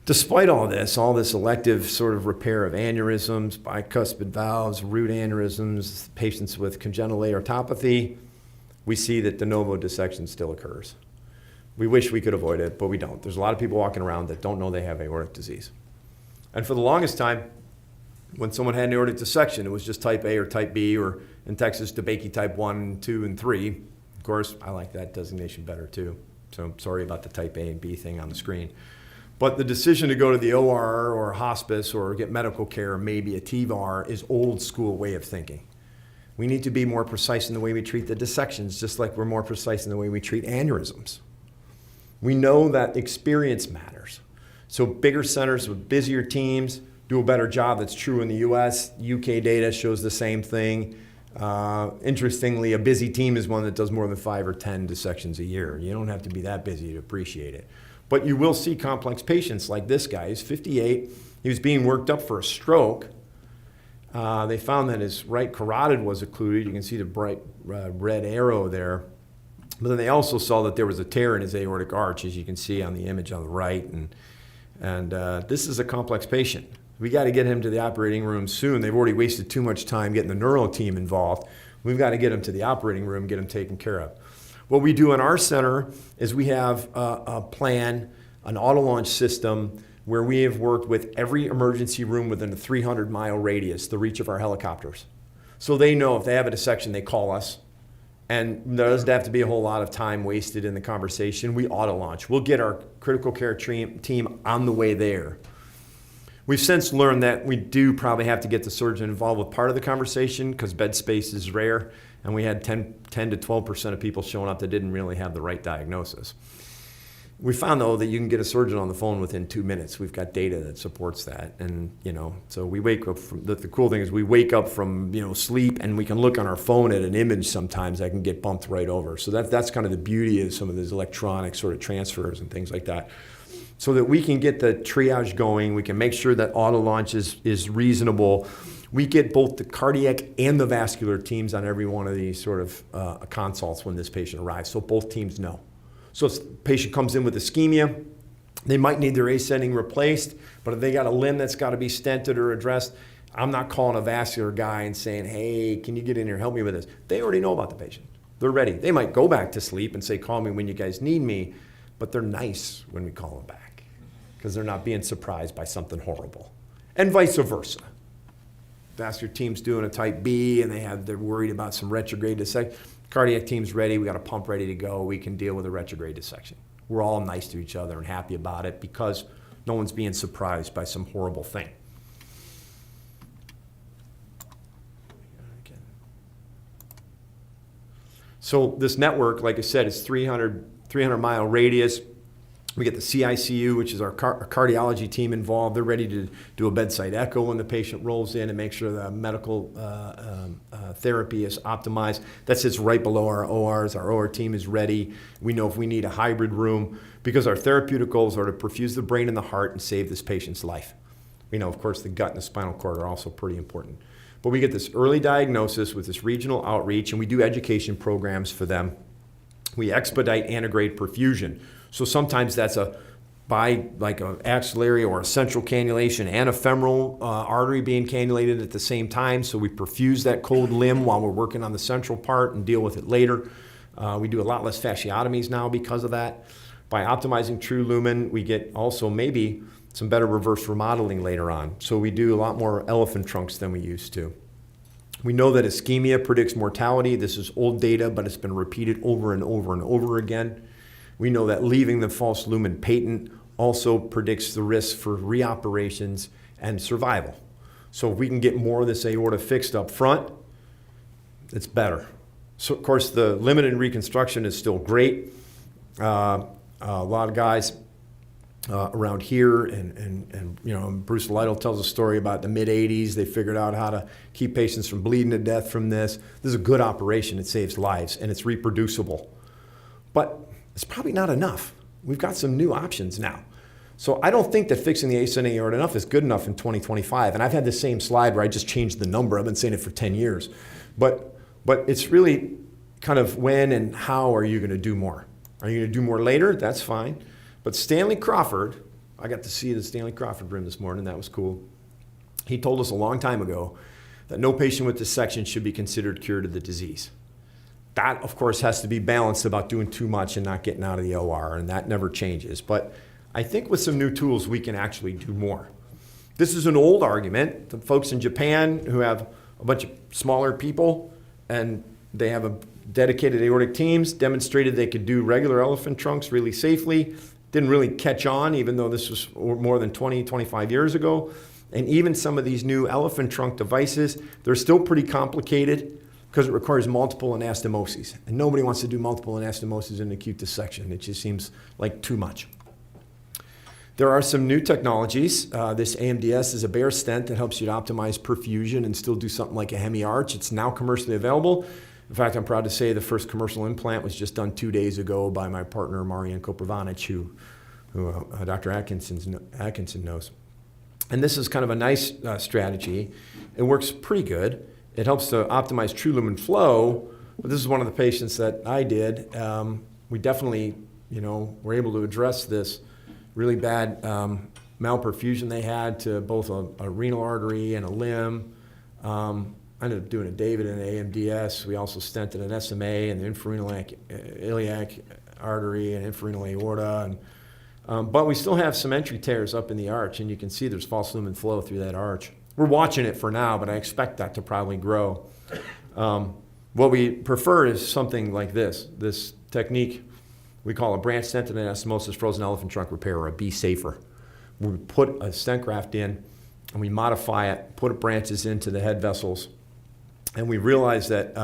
Despite all this elective sort of repair of aneurysms, bicuspid valves, root aneurysms, patients with congenital aortopathy, we see that de novo dissection still occurs. We wish we could avoid it, but we don't. There's a lot of people walking around that don't know they have aortic disease. And for the longest time, when someone had an aortic dissection, it was just type A or type B, or in Texas, DeBakey type 1, 2, and 3. Of course, I like that designation better too. So I'm sorry about the type A and B thing on the screen. But the decision to go to the OR or hospice or get medical care, maybe a TVAR, is old school way of thinking. We need to be more precise in the way we treat the dissections, just like we're more precise in the way we treat aneurysms. We know that experience matters. So bigger centers with busier teams do a better job. That's true in the US. UK data shows the same thing. Interestingly, a busy team is one that does more than 5 or 10 dissections a year. You don't have to be that busy to appreciate it. But you will see complex patients like this guy. He's 58. He was being worked up for a stroke. They found that his right carotid was occluded. You can see the bright red arrow there. But then they also saw that there was a tear in his aortic arch, as you can see on the image on the right. And this is a complex patient. We got to get him to the operating room soon. They've already wasted too much time getting the neuro team involved. We've got to get him to the operating room, get him taken care of. What we do in our center is we have a plan, an auto-launch system, where we have worked with every emergency room within a 300-mile radius, the reach of our helicopters. So they know if they have a dissection, they call us. And there doesn't have to be a whole lot of time wasted in the conversation. We auto-launch. We'll get our critical care team on the way there. We've since learned that we do probably have to get the surgeon involved with part of the conversation, because bed space is rare. And we had 10 to 12% of people showing up that didn't really have the right diagnosis. We found, though, that you can get a surgeon on the phone within 2 minutes. We've got data that supports that. And, so we wake up from, the cool thing is we wake up from, sleep, and we can look on our phone at an image sometimes that can get bumped right over. So that's kind of the beauty of some of these electronic sort of transfers and things like that. so that we can get the triage going. We can make sure that auto launch is reasonable. We get both the cardiac and the vascular teams on every one of these sort of consults when this patient arrives, so both teams know. So if the patient comes in with ischemia, they might need their ascending replaced, but if they got a limb that's got to be stented or addressed, I'm not calling a vascular guy and saying, hey, can you get in here, help me with this? They already know about the patient. They're ready. They might go back to sleep and say, call me when you guys need me, but they're nice when we call them back because they're not being surprised by something horrible. And vice versa. Vascular team's doing a type B and they're worried about some retrograde dissection. Cardiac team's ready, we got a pump ready to go, we can deal with a retrograde dissection. We're all nice to each other and happy about it because no one's being surprised by some horrible thing. So this network, like I said, is 300-mile radius. We get the CICU, which is our cardiology team involved. They're ready to do a bedside echo when the patient rolls in and make sure the medical therapy is optimized. That sits right below our ORs. Our OR team is ready. We know if we need a hybrid room because our therapeutic goals are to perfuse the brain and the heart and save this patient's life. We know, of course, the gut and the spinal cord are also pretty important. But we get this early diagnosis with this regional outreach, and we do education programs for them. We expedite antegrade perfusion. So sometimes that's like an axillary or a central cannulation and a femoral artery being cannulated at the same time. So we perfuse that cold limb while we're working on the central part and deal with it later. We do a lot less fasciotomies now because of that. By optimizing true lumen, we get also maybe some better reverse remodeling later on. So we do a lot more elephant trunks than we used to. We know that ischemia predicts mortality. This is old data, but it's been repeated over and over and over again. We know that leaving the false lumen patent also predicts the risk for reoperations and survival. So if we can get more of this aorta fixed up front, it's better. So of course the limited reconstruction is still great. A lot of guys around here, and you know, Bruce Lytle tells a story about the mid-'80s. They figured out how to keep patients from bleeding to death from this. This is a good operation. It saves lives, and it's reproducible. But it's probably not enough. We've got some new options now. So I don't think that fixing the ascending aorta enough is good enough in 2025. And I've had the same slide where I just changed the number. I've been saying it for 10 years. But it's really kind of when and how are you going to do more? Are you going to do more later? That's fine. But Stanley Crawford, I got to see the Stanley Crawford room this morning. That was cool. He told us a long time ago that no patient with dissection should be considered cured of the disease. That, of course, has to be balanced about doing too much and not getting out of the OR, and that never changes. But I think with some new tools, we can actually do more. This is an old argument. The folks in Japan who have a bunch of smaller people and they have a dedicated aortic teams demonstrated they could do regular elephant trunks really safely. Didn't really catch on, even though this was more than 20, 25 years ago. And even some of these new elephant trunk devices, they're still pretty complicated because it requires multiple anastomoses. And nobody wants to do multiple anastomoses in acute dissection. It just seems like too much. There are some new technologies. This AMDS is a bare stent that helps you to optimize perfusion and still do something like a hemi-arch. It's now commercially available. In fact, I'm proud to say the first commercial implant was just done 2 days ago by my partner, Marian Koprivanic, who Dr. Atkinson knows. And this is kind of a nice strategy. It works pretty good. It helps to optimize true lumen flow, but this is one of the patients that I did. We definitely, were able to address this really bad malperfusion they had to both a renal artery and a limb. I ended up doing a David and an AMDS. We also stented an SMA and the infrarenal iliac artery and infrarenal aorta. But we still have some entry tears up in the arch, and you can see there's false lumen flow through that arch. We're watching it for now, but I expect that to probably grow. What we prefer is something like this technique we call a branch stented anastomosis frozen elephant trunk repair, or a B-safer. We put a stent graft in, and we modify it, put branches into the head vessels, and we realized that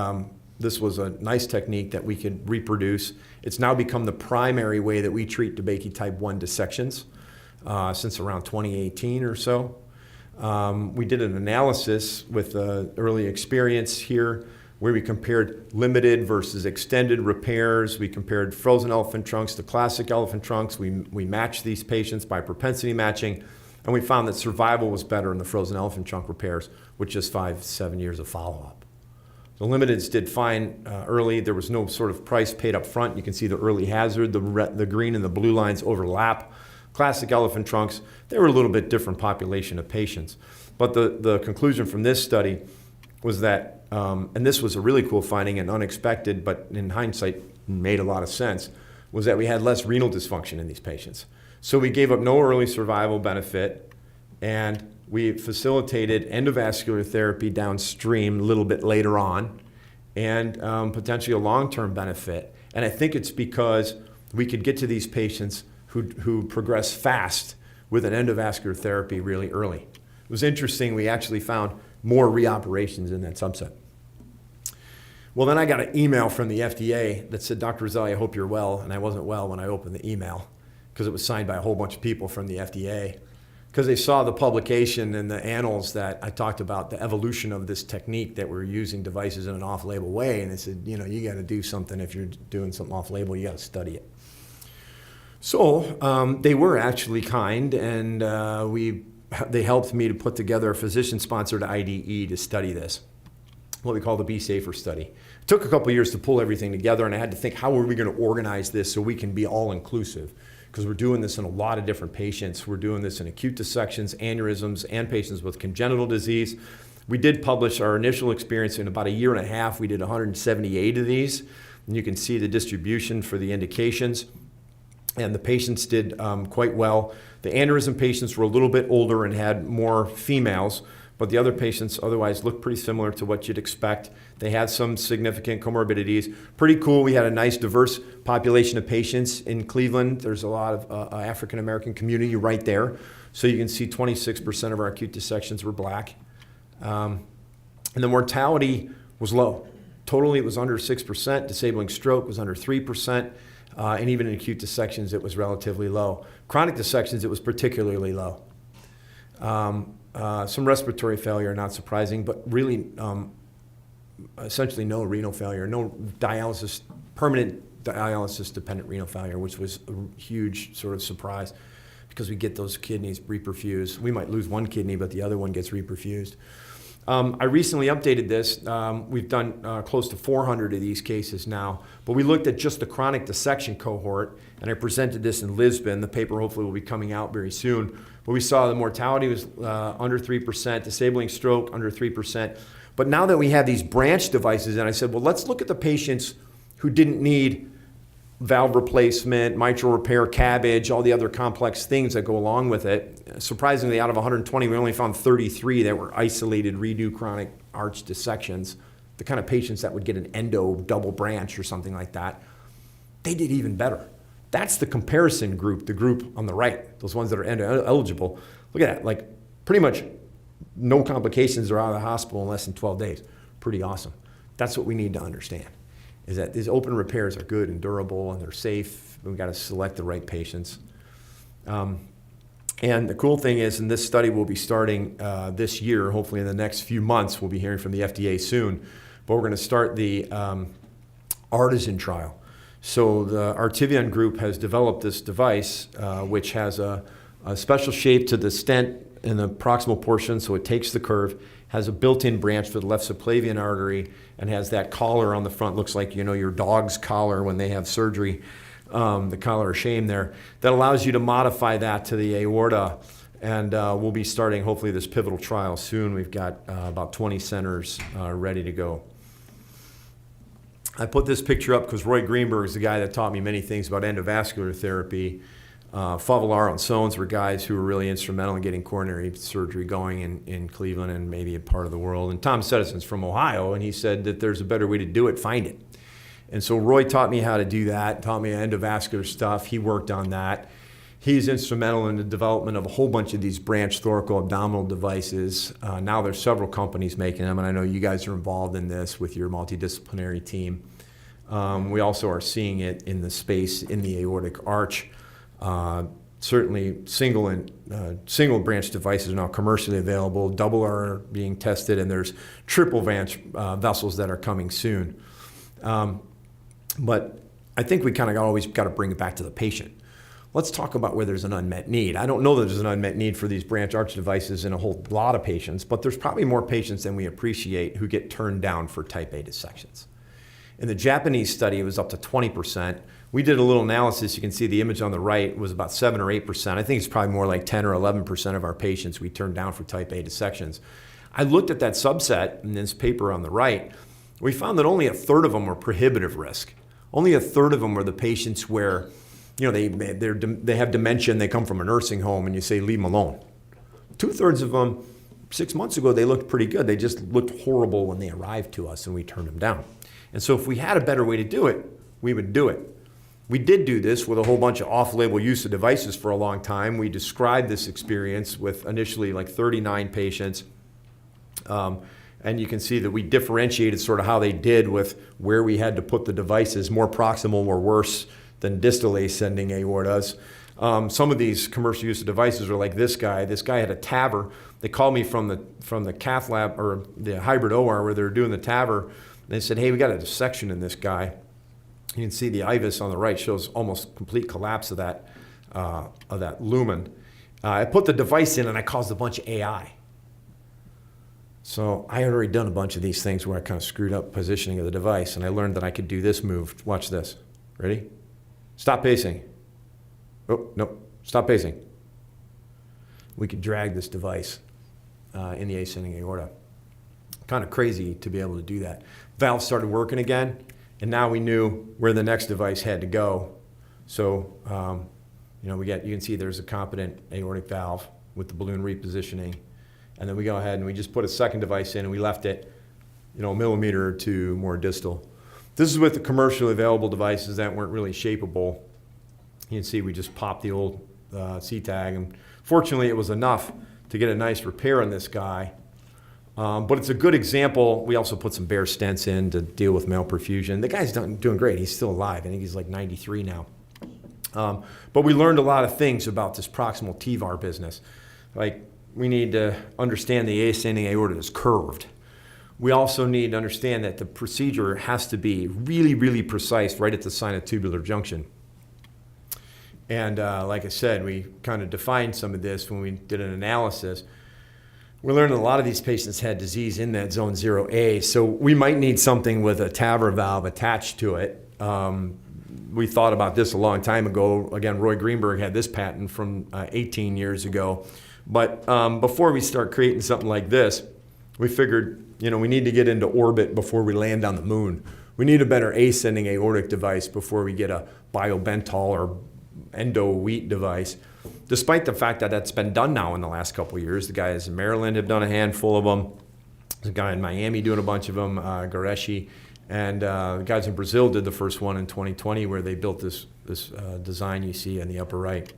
this was a nice technique that we could reproduce. It's now become the primary way that we treat DeBakey type 1 dissections since around 2018 or so. We did an analysis with early experience here where we compared limited versus extended repairs. We compared frozen elephant trunks to classic elephant trunks. We matched these patients by propensity matching, and we found that survival was better in the frozen elephant trunk repairs with just 5-7 years of follow-up. The limiteds did fine early. There was no sort of price paid up front. You can see the early hazard, the green and the blue lines overlap. Classic elephant trunks, they were a little bit different population of patients. But the conclusion from this study was that, and this was a really cool finding and unexpected, but in hindsight made a lot of sense, was that we had less renal dysfunction in these patients. So we gave up no early survival benefit, and we facilitated endovascular therapy downstream a little bit later on, and potentially a long-term benefit. And I think it's because we could get to these patients who progress fast with an endovascular therapy really early. It was interesting, we actually found more reoperations in that subset. Well, then I got an email from the FDA that said, Dr. Roselli, I hope you're well. And I wasn't well when I opened the email because it was signed by a whole bunch of people from the FDA. Because they saw the publication in the annals that I talked about the evolution of this technique that we're using devices in an off-label way. And they said, you know, you got to do something. If you're doing something off-label, you got to study it. So they were actually kind, and they helped me to put together a physician-sponsored IDE to study this, what we call the Be Safer study. It took a couple years to pull everything together, and I had to think, how are we going to organize this so we can be all-inclusive? Because we're doing this in a lot of different patients. We're doing this in acute dissections, aneurysms, and patients with congenital disease. We did publish our initial experience in about a year and a half. We did 178 of these, and you can see the distribution for the indications. And the patients did quite well. The aneurysm patients were a little bit older and had more females, but the other patients otherwise looked pretty similar to what you'd expect. They had some significant comorbidities. Pretty cool. We had a nice diverse population of patients in Cleveland. There's a lot of African-American community right there. So you can see 26% of our acute dissections were black. And the mortality was low. Totally, it was under 6%. Disabling stroke was under 3%. And even in acute dissections, it was relatively low. Chronic dissections, it was particularly low. Some respiratory failure, not surprising, but really essentially no renal failure, no dialysis, permanent dialysis-dependent renal failure, which was a huge sort of surprise because we get those kidneys reperfused. We might lose one kidney, but the other one gets reperfused. I recently updated this. We've done close to 400 of these cases now, but we looked at just the chronic dissection cohort, and I presented this in Lisbon. The paper hopefully will be coming out very soon. But we saw the mortality was under 3%, disabling stroke under 3%. But now that we have these branch devices, and I said, well, let's look at the patients who didn't need valve replacement, mitral repair, cabbage, all the other complex things that go along with it. Surprisingly, out of 120, we only found 33 that were isolated redo chronic arch dissections, the kind of patients that would get an endo double branch or something like that. They did even better. That's the comparison group, the group on the right, those ones that are endo eligible. Look at that, like pretty much no complications are out of the hospital in less than 12 days. Pretty awesome. That's what we need to understand, is that these open repairs are good and durable and they're safe. We've got to select the right patients. And the cool thing is, and this study will be starting this year, hopefully in the next few months, we'll be hearing from the FDA soon, but we're going to start the artisan trial. So the Artivion group has developed this device, which has a special shape to the stent in the proximal portion, so it takes the curve, has a built-in branch for the left subclavian artery, and has that collar on the front, looks like, you know, your dog's collar when they have surgery, the collar of shame there, that allows you to modify that to the aorta. And we'll be starting, hopefully, this pivotal trial soon. We've got about 20 centers ready to go. I put this picture up because Roy Greenberg is the guy that taught me many things about endovascular therapy. Favalaro and Sones were guys who were really instrumental in getting coronary surgery going in Cleveland and maybe a part of the world. And Tom Sedison's from Ohio, and he said that there's a better way to do it, find it. And so Roy taught me how to do that, taught me endovascular stuff. He worked on that. He's instrumental in the development of a whole bunch of these branch thoracoabdominal devices. Now there's several companies making them, and I know you guys are involved in this with your multidisciplinary team. We also are seeing it in the space in the aortic arch. certainly single branch devices are now commercially available, double are being tested, and there's triple branch vessels that are coming soon. But I think we kind of always got to bring it back to the patient. Let's talk about where there's an unmet need. I don't know that there's an unmet need for these branch arch devices in a whole lot of patients, but there's probably more patients than we appreciate who get turned down for type A dissections. In the Japanese study, it was up to 20%. We did a little analysis. You can see the image on the right was about 7 or 8%. I think it's probably more like 10 or 11% of our patients we turned down for type A dissections. I looked at that subset in this paper on the right. We found that only a third of them were prohibitive risk. Only a third of them were the patients where, you know, they have dementia and they come from a nursing home and you say, leave them alone. 2/3 of them, 6 months ago, they looked pretty good. They just looked horrible when they arrived to us and we turned them down. And so if we had a better way to do it, we would do it. We did do this with a whole bunch of off-label use of devices for a long time. We described this experience with initially like 39 patients. And you can see that we differentiated sort of how they did with where we had to put the devices. More proximal were worse than distal ascending aortas. Some of these commercial use of devices are like this guy. This guy had a TAVR. They called me from the cath lab or the hybrid OR where they were doing the TAVR. They said, hey, we got a dissection in this guy. You can see the IVUS on the right shows almost complete collapse of that lumen. I put the device in and I caused a bunch of AI. So I had already done a bunch of these things where I kind of screwed up positioning of the device, and I learned that I could do this move. Watch this. Ready? Stop pacing. Oh, no, stop pacing. We could drag this device in the ascending aorta. Kind of crazy to be able to do that. Valve started working again, and now we knew where the next device had to go. So, you know, you can see there's a competent aortic valve with the balloon repositioning. And then we go ahead and we just put a second device in and we left it, you know, a millimeter or two more distal. This is with the commercially available devices that weren't really shapeable. You can see we just popped the old C-tag, and fortunately it was enough to get a nice repair on this guy. But it's a good example. We also put some bare stents in to deal with malperfusion. The guy's doing great. He's still alive. I think he's like 93 now. But we learned a lot of things about this proximal TVAR business. Like, we need to understand the ascending aorta is curved. We also need to understand that the procedure has to be really, really precise right at the sinotubular junction. And like I said, we kind of defined some of this when we did an analysis. We learned that a lot of these patients had disease in that zone 0A, so we might need something with a TAVR valve attached to it. We thought about this a long time ago. Again, Roy Greenberg had this patent from 18 years ago. But before we start creating something like this, we figured, you know, we need to get into orbit before we land on the moon. We need a better ascending aortic device before we get a biobental or endo-wheat device. Despite the fact that that's been done now in the last couple of years. The guys in Maryland have done a handful of them. There's a guy in Miami doing a bunch of them, Goreshi. And the guys in Brazil did the first one in 2020 where they built this design you see in the upper right.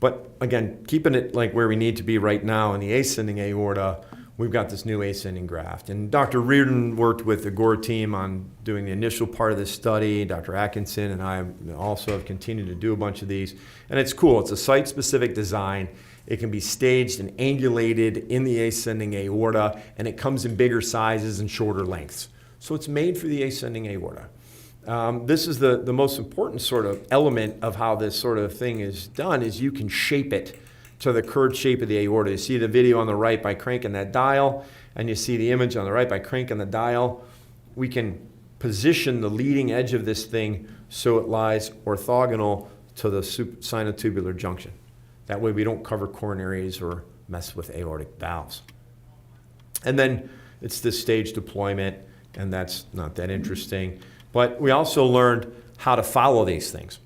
But again, keeping it like where we need to be right now in the ascending aorta, we've got this new ascending graft. And Dr. Reardon worked with the Gore team on doing the initial part of this study. Dr. Atkinson and I also have continued to do a bunch of these. And it's cool. It's a site-specific design. It can be staged and angulated in the ascending aorta, and it comes in bigger sizes and shorter lengths. So it's made for the ascending aorta. This is the most important sort of element of how this sort of thing is done is you can shape it to the curved shape of the aorta. You see the video on the right by cranking that dial, and you see the image on the right by cranking the dial. We can position the leading edge of this thing so it lies orthogonal to the sinotubular junction. That way we don't cover coronaries or mess with aortic valves. And then it's this stage deployment, and that's not that interesting. But we also learned how to follow these things.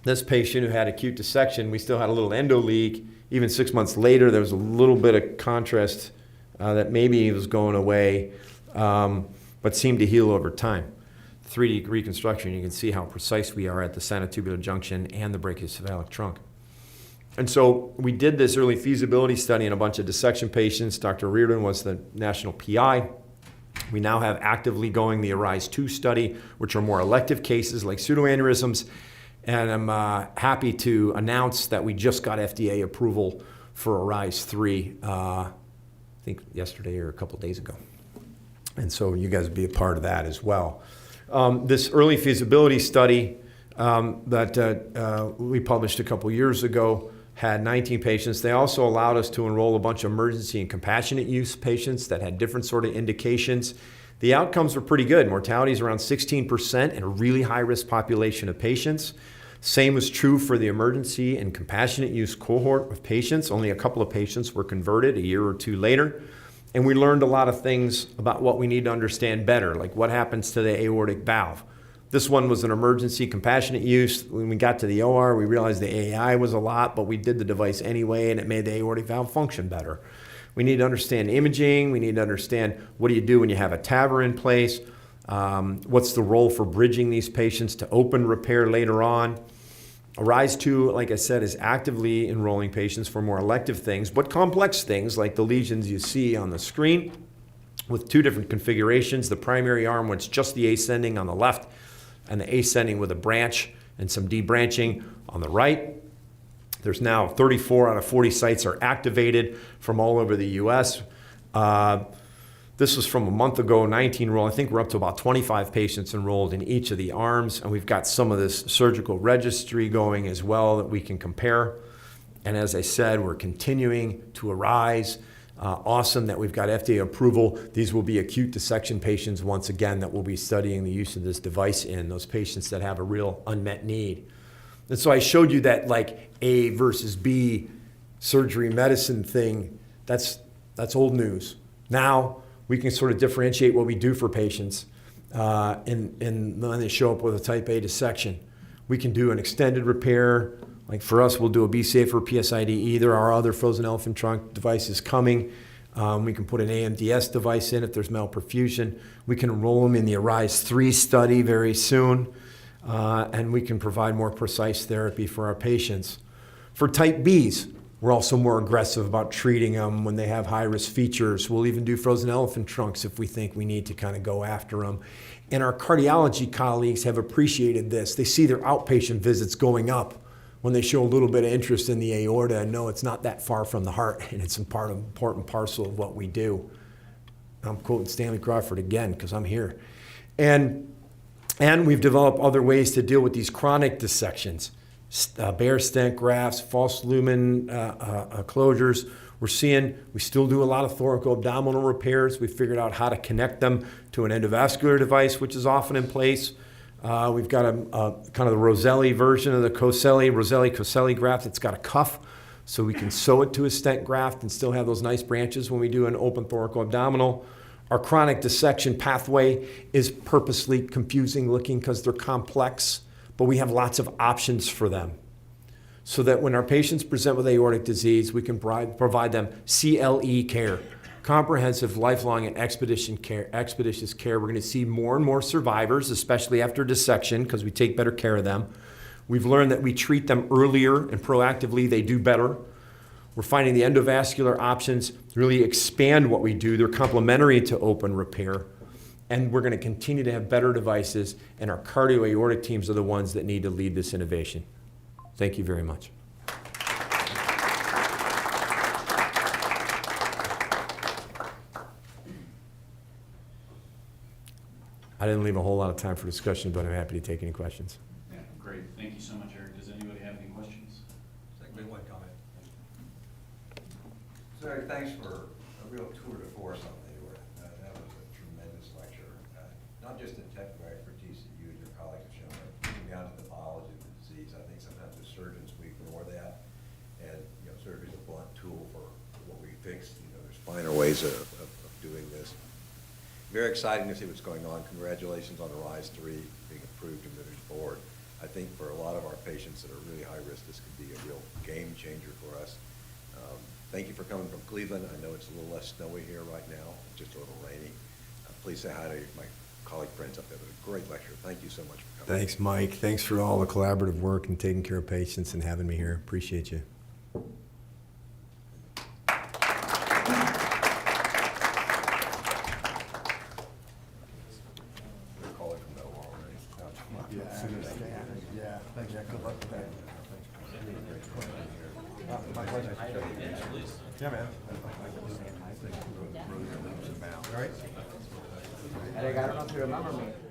This patient who had acute dissection, we still had a little endo leak. Even 6 months later, there was a little bit of contrast that maybe was going away, but seemed to heal over time. 3D reconstruction, you can see how precise we are at the sinotubular junction and the brachiocephalic trunk. And so we did this early feasibility study in a bunch of dissection patients. Dr. Reardon was the national PI. We now have actively going the ARISE 2 study, which are more elective cases like pseudoaneurysms. And I'm happy to announce that we just got FDA approval for Arise 3, I think yesterday or a couple of days ago. And so you guys will be a part of that as well. This early feasibility study that we published a couple years ago had 19 patients. They also allowed us to enroll a bunch of emergency and compassionate use patients that had different sort of indications. The outcomes were pretty good. Mortality is around 16% in a really high-risk population of patients. Same was true for the emergency and compassionate use cohort of patients. Only a couple of patients were converted a year or two later. And we learned a lot of things about what we need to understand better, like what happens to the aortic valve. This one was an emergency compassionate use. When we got to the OR, we realized the AI was a lot, but we did the device anyway, and it made the aortic valve function better. We need to understand imaging. We need to understand what do you do when you have a TAVR in place. What's the role for bridging these patients to open repair later on? Arise 2, like I said, is actively enrolling patients for more elective things, but complex things like the lesions you see on the screen with two different configurations. The primary arm, which is just the ascending on the left, and the ascending with a branch and some debranching on the right. There's now 34 out of 40 sites are activated from all over the U.S. This was from a month ago, 19 enrolled. I think we're up to about 25 patients enrolled in each of the arms, and we've got some of this surgical registry going as well that we can compare. And as I said, we're continuing to Arise. Awesome that we've got FDA approval. These will be acute dissection patients once again that we'll be studying the use of this device in, those patients that have a real unmet need. And so I showed you that like A versus B surgery medicine thing. That's old news. Now we can sort of differentiate what we do for patients when they show up with a type A dissection. We can do an extended repair. Like for us, we'll do a BCA for PSIDE. There are other frozen elephant trunk devices coming. We can put an AMDS device in if there's malperfusion. We can enroll them in the Arise 3 study very soon. And we can provide more precise therapy for our patients. For type Bs, we're also more aggressive about treating them when they have high-risk features. We'll even do frozen elephant trunks if we think we need to kind of go after them. And our cardiology colleagues have appreciated this. They see their outpatient visits going up when they show a little bit of interest in the aorta and know it's not that far from the heart, and it's an important parcel of what we do. I'm quoting Stanley Crawford again because I'm here. And we've developed other ways to deal with these chronic dissections. Bare stent grafts, false lumen closures. We still do a lot of thoracoabdominal repairs. We figured out how to connect them to an endovascular device, which is often in place. We've got a kind of the Roselli version of the Roselli graft. It's got a cuff, so we can sew it to a stent graft and still have those nice branches when we do an open thoracoabdominal. Our chronic dissection pathway is purposely confusing looking because they're complex, but we have lots of options for them. So that when our patients present with aortic disease, we can provide them CLE care, comprehensive, lifelong, and expeditious care. We're going to see more and more survivors, especially after dissection, because we take better care of them. We've learned that we treat them earlier and proactively, they do better. We're finding the endovascular options really expand what we do. They're complementary to open repair. And we're going to continue to have better devices, and our cardio-aortic teams are the ones that need to lead this innovation. Thank you very much. I didn't leave a whole lot of time for discussion, but I'm happy to take any questions. Yeah, great. Thank you so much, Eric. Does anybody have any questions? One comment. So Eric, thanks for a real tour de force on the aorta. That was a tremendous lecture, not just in technical expertise that you and your colleagues have shown, but moving down to the biology of the disease. I think sometimes as surgeons we ignore that, and surgery is a blunt tool for what we fix. There's finer ways of doing this. Very exciting to see what's going on. Congratulations on Arise 3 being approved and moving forward. I think for a lot of our patients that are really high risk, this could be a real game changer for us. Thank you for coming from Cleveland. I know it's a little less snowy here right now, just a little rainy. Please say hi to my colleague friends up there. It was a great lecture. Thank you so much for coming. Thanks, Mike. Thanks for all the collaborative work and taking care of patients and having me here. Appreciate you. They're calling from the OR, right? Yeah, thanks, Jack. Good luck with that. My pleasure. Yeah, man. All right. I don't know if you remember me.